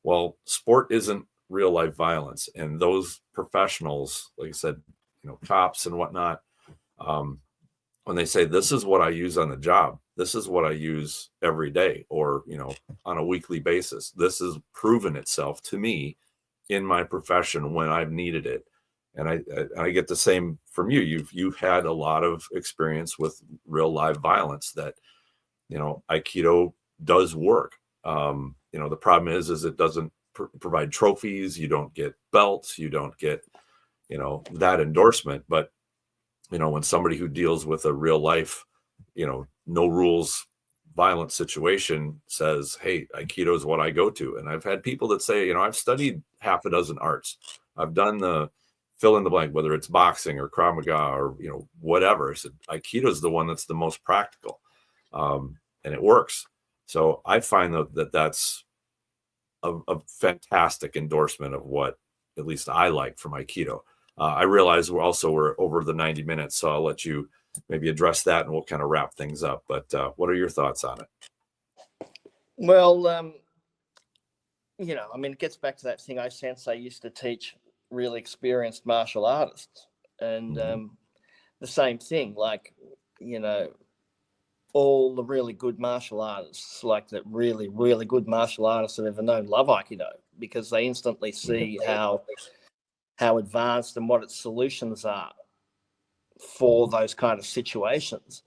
Well, sport isn't real life violence. And those professionals, like I said, cops and whatnot, when they say, this is what I use on the job, this is what I use every day, or, on a weekly basis, this has proven itself to me in my profession when I've needed it. And I get the same from you. You've had a lot of experience with real live violence that, Aikido does work. The problem is it doesn't provide trophies. You don't get belts. You don't get, that endorsement. But, when somebody who deals with a real life, no rules, violent situation says, hey, Aikido is what I go to. And I've had people that say, I've studied half a dozen arts. I've done the fill in the blank, whether it's boxing or Krav Maga or, whatever. I said, Aikido is the one that's the most practical. And it works. So I find that's a fantastic endorsement of what at least I like from Aikido. I realize we're over the 90 minutes, so I'll let you maybe address that and we'll kind of wrap things up. But what are your thoughts on it? Well, it gets back to that thing Ōsensei used to teach really experienced martial artists. And the same thing, like, all the really good martial artists, like that really, really good martial artists I've ever known, love Aikido because they instantly see how advanced and what its solutions are for those kind of situations.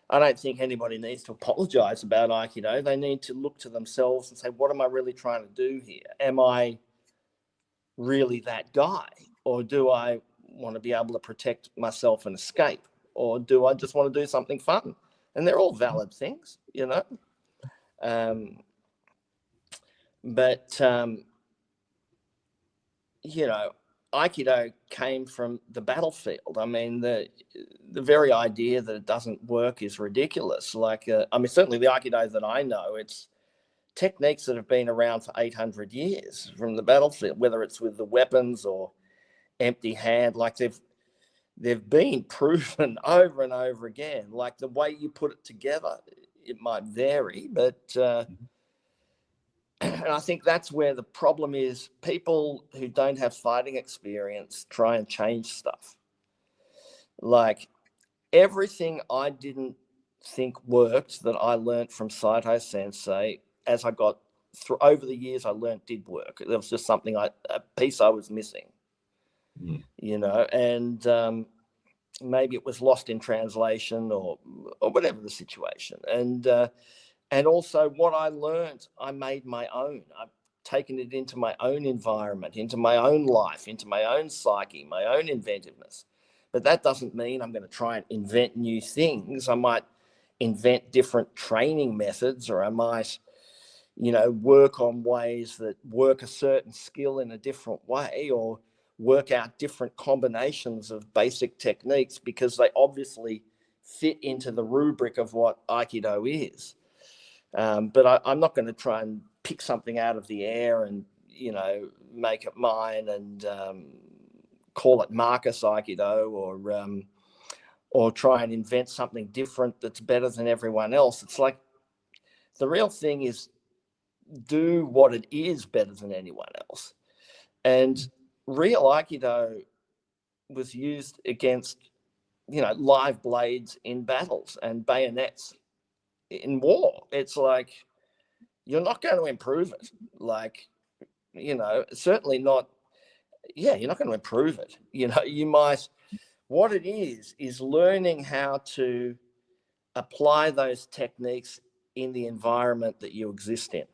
I don't think anybody needs to apologize about Aikido. They need to look to themselves and say, what am I really trying to do here? Am I really that guy? Or do I want to be able to protect myself and escape? Or do I just want to do something fun? And they're all valid things, Aikido came from the battlefield. I mean, the very idea that it doesn't work is ridiculous. Like, certainly the Aikido that I know, it's techniques that have been around for 800 years from the battlefield, whether it's with the weapons or empty hand, like they've been proven over and over again. Like the way you put it together, it might vary, but and I think that's where the problem is. People who don't have fighting experience try and change stuff. Like everything I didn't think worked that I learned from Saito Sensei, as I got through over the years, I learned did work. There was just something, a piece I was missing, and maybe it was lost in translation or whatever the situation. And also what I learned, I made my own. I've taken it into my own environment, into my own life, into my own psyche, my own inventiveness. But that doesn't mean I'm going to try and invent new things. I might invent different training methods, or I might, work on ways that work a certain skill in a different way, or work out different combinations of basic techniques, because they obviously fit into the rubric of what Aikido is. But I'm not going to try and pick something out of the air and, make it mine and call it Marcus Aikido, or try and invent something different that's better than everyone else. It's like, the real thing is do what it is better than anyone else. And real Aikido was used against, live blades in battles and bayonets in war. It's like, you're not going to improve it. Like, certainly not. Yeah, you're not going to improve it. You might, what it is learning how to apply those techniques in the environment that you exist in.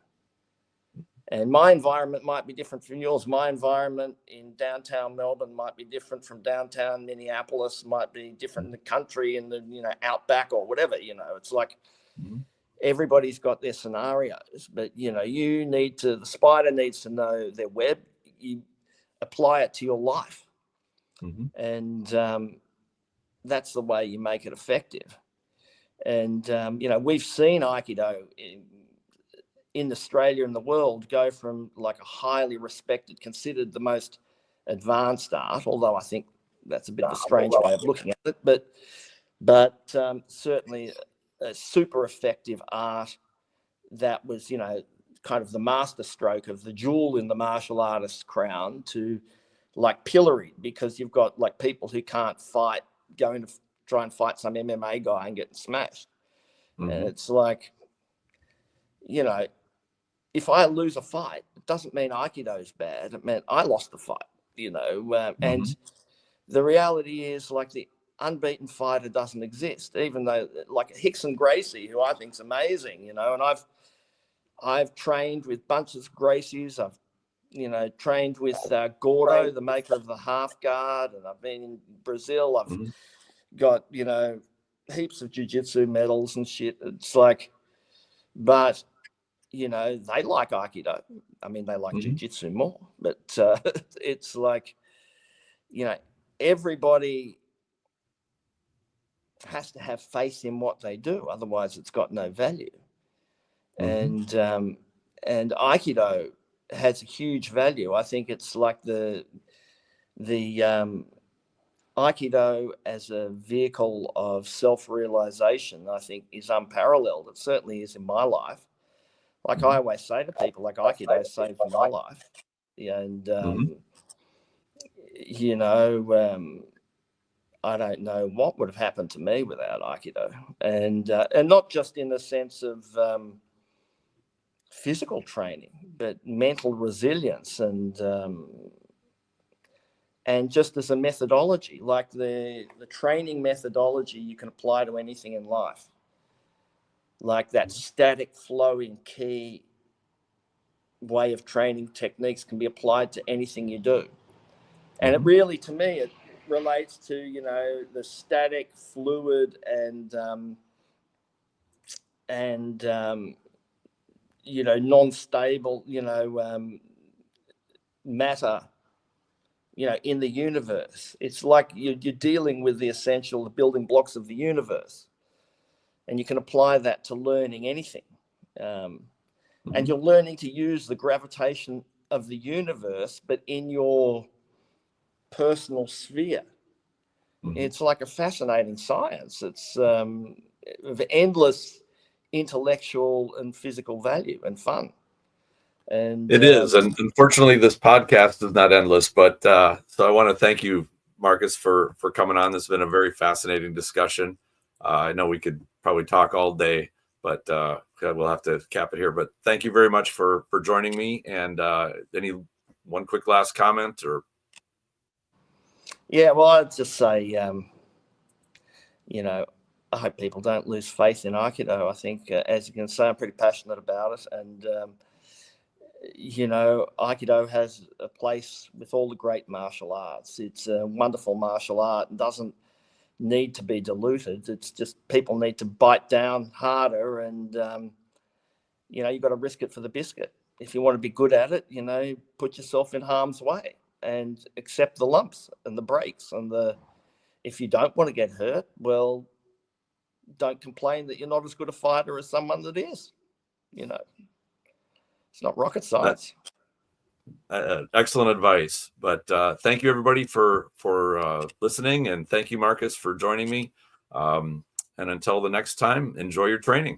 And my environment might be different from yours. My environment in downtown Melbourne might be different from downtown Minneapolis, might be different in the country, in the, outback or whatever. It's like, everybody's got their scenarios, but, the spider needs to know their web. You apply it to your life. And that's the way you make it effective. And, we've seen Aikido in Australia and the world go from like a highly respected, considered the most advanced art, although I think that's a bit of a strange way of looking at it, but certainly a super effective art that was, kind of the master stroke of the jewel in the martial artist's crown, to like pilloried, because you've got like people who can't fight going to try and fight some MMA guy and getting smashed. And it's like, if I lose a fight, it doesn't mean Aikido's bad. It meant I lost the fight, and the reality is, like, the unbeaten fighter doesn't exist, even though, like, Hickson Gracie, who I think is amazing, and I've trained with bunches of Gracies. I've, trained with Gordo, the maker of the half guard, and I've been in Brazil. I've got, heaps of jiu-jitsu medals and shit. It's like, but they like Aikido. I mean, they like jiu-jitsu more, but it's like, everybody has to have faith in what they do. Otherwise, it's got no value. And Aikido has a huge value. I think it's like the Aikido as a vehicle of self-realization, I think, is unparalleled. It certainly is in my life. Like I always say to people, like, Aikido saved my life. And, I don't know what would have happened to me without Aikido. And not just in the sense of physical training, but mental resilience, and just as a methodology, like the training methodology you can apply to anything in life. Like that static flowing key way of training techniques can be applied to anything you do. And it really, to me, it relates to, the static, fluid, and non-stable, matter, in the universe. It's like you're dealing with the essential, the building blocks of the universe. And you can apply that to learning anything. And you're learning to use the gravitation of the universe, but in your personal sphere. It's like a fascinating science. It's of endless intellectual and physical value and fun. And it is, and unfortunately, this podcast is not endless. But so I want to thank you, Marcus, for coming on. This has been a very fascinating discussion. I know we could probably talk all day, but we'll have to cap it here. But thank you very much for joining me. And any one quick last comment, or? Yeah, well, I'd just say, I hope people don't lose faith in Aikido. I think, as you can see, I'm pretty passionate about it. And, Aikido has a place with all the great martial arts. It's a wonderful martial art and doesn't need to be diluted. It's just people need to bite down harder and, you know, you've got to risk it for the biscuit. If you want to be good at it, you know, put yourself in harm's way and accept the lumps and the breaks and if you don't want to get hurt, well, don't complain that you're not as good a fighter as someone that is. You know, it's not rocket science. Excellent advice. But thank you, everybody, for listening, and thank you, Marcus, for joining me. And until the next time, enjoy your training.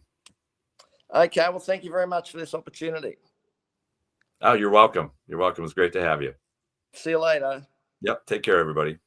Okay, well, thank you very much for this opportunity. Oh, you're welcome. You're welcome. It was great to have you. See you later. Yep. Take care, everybody.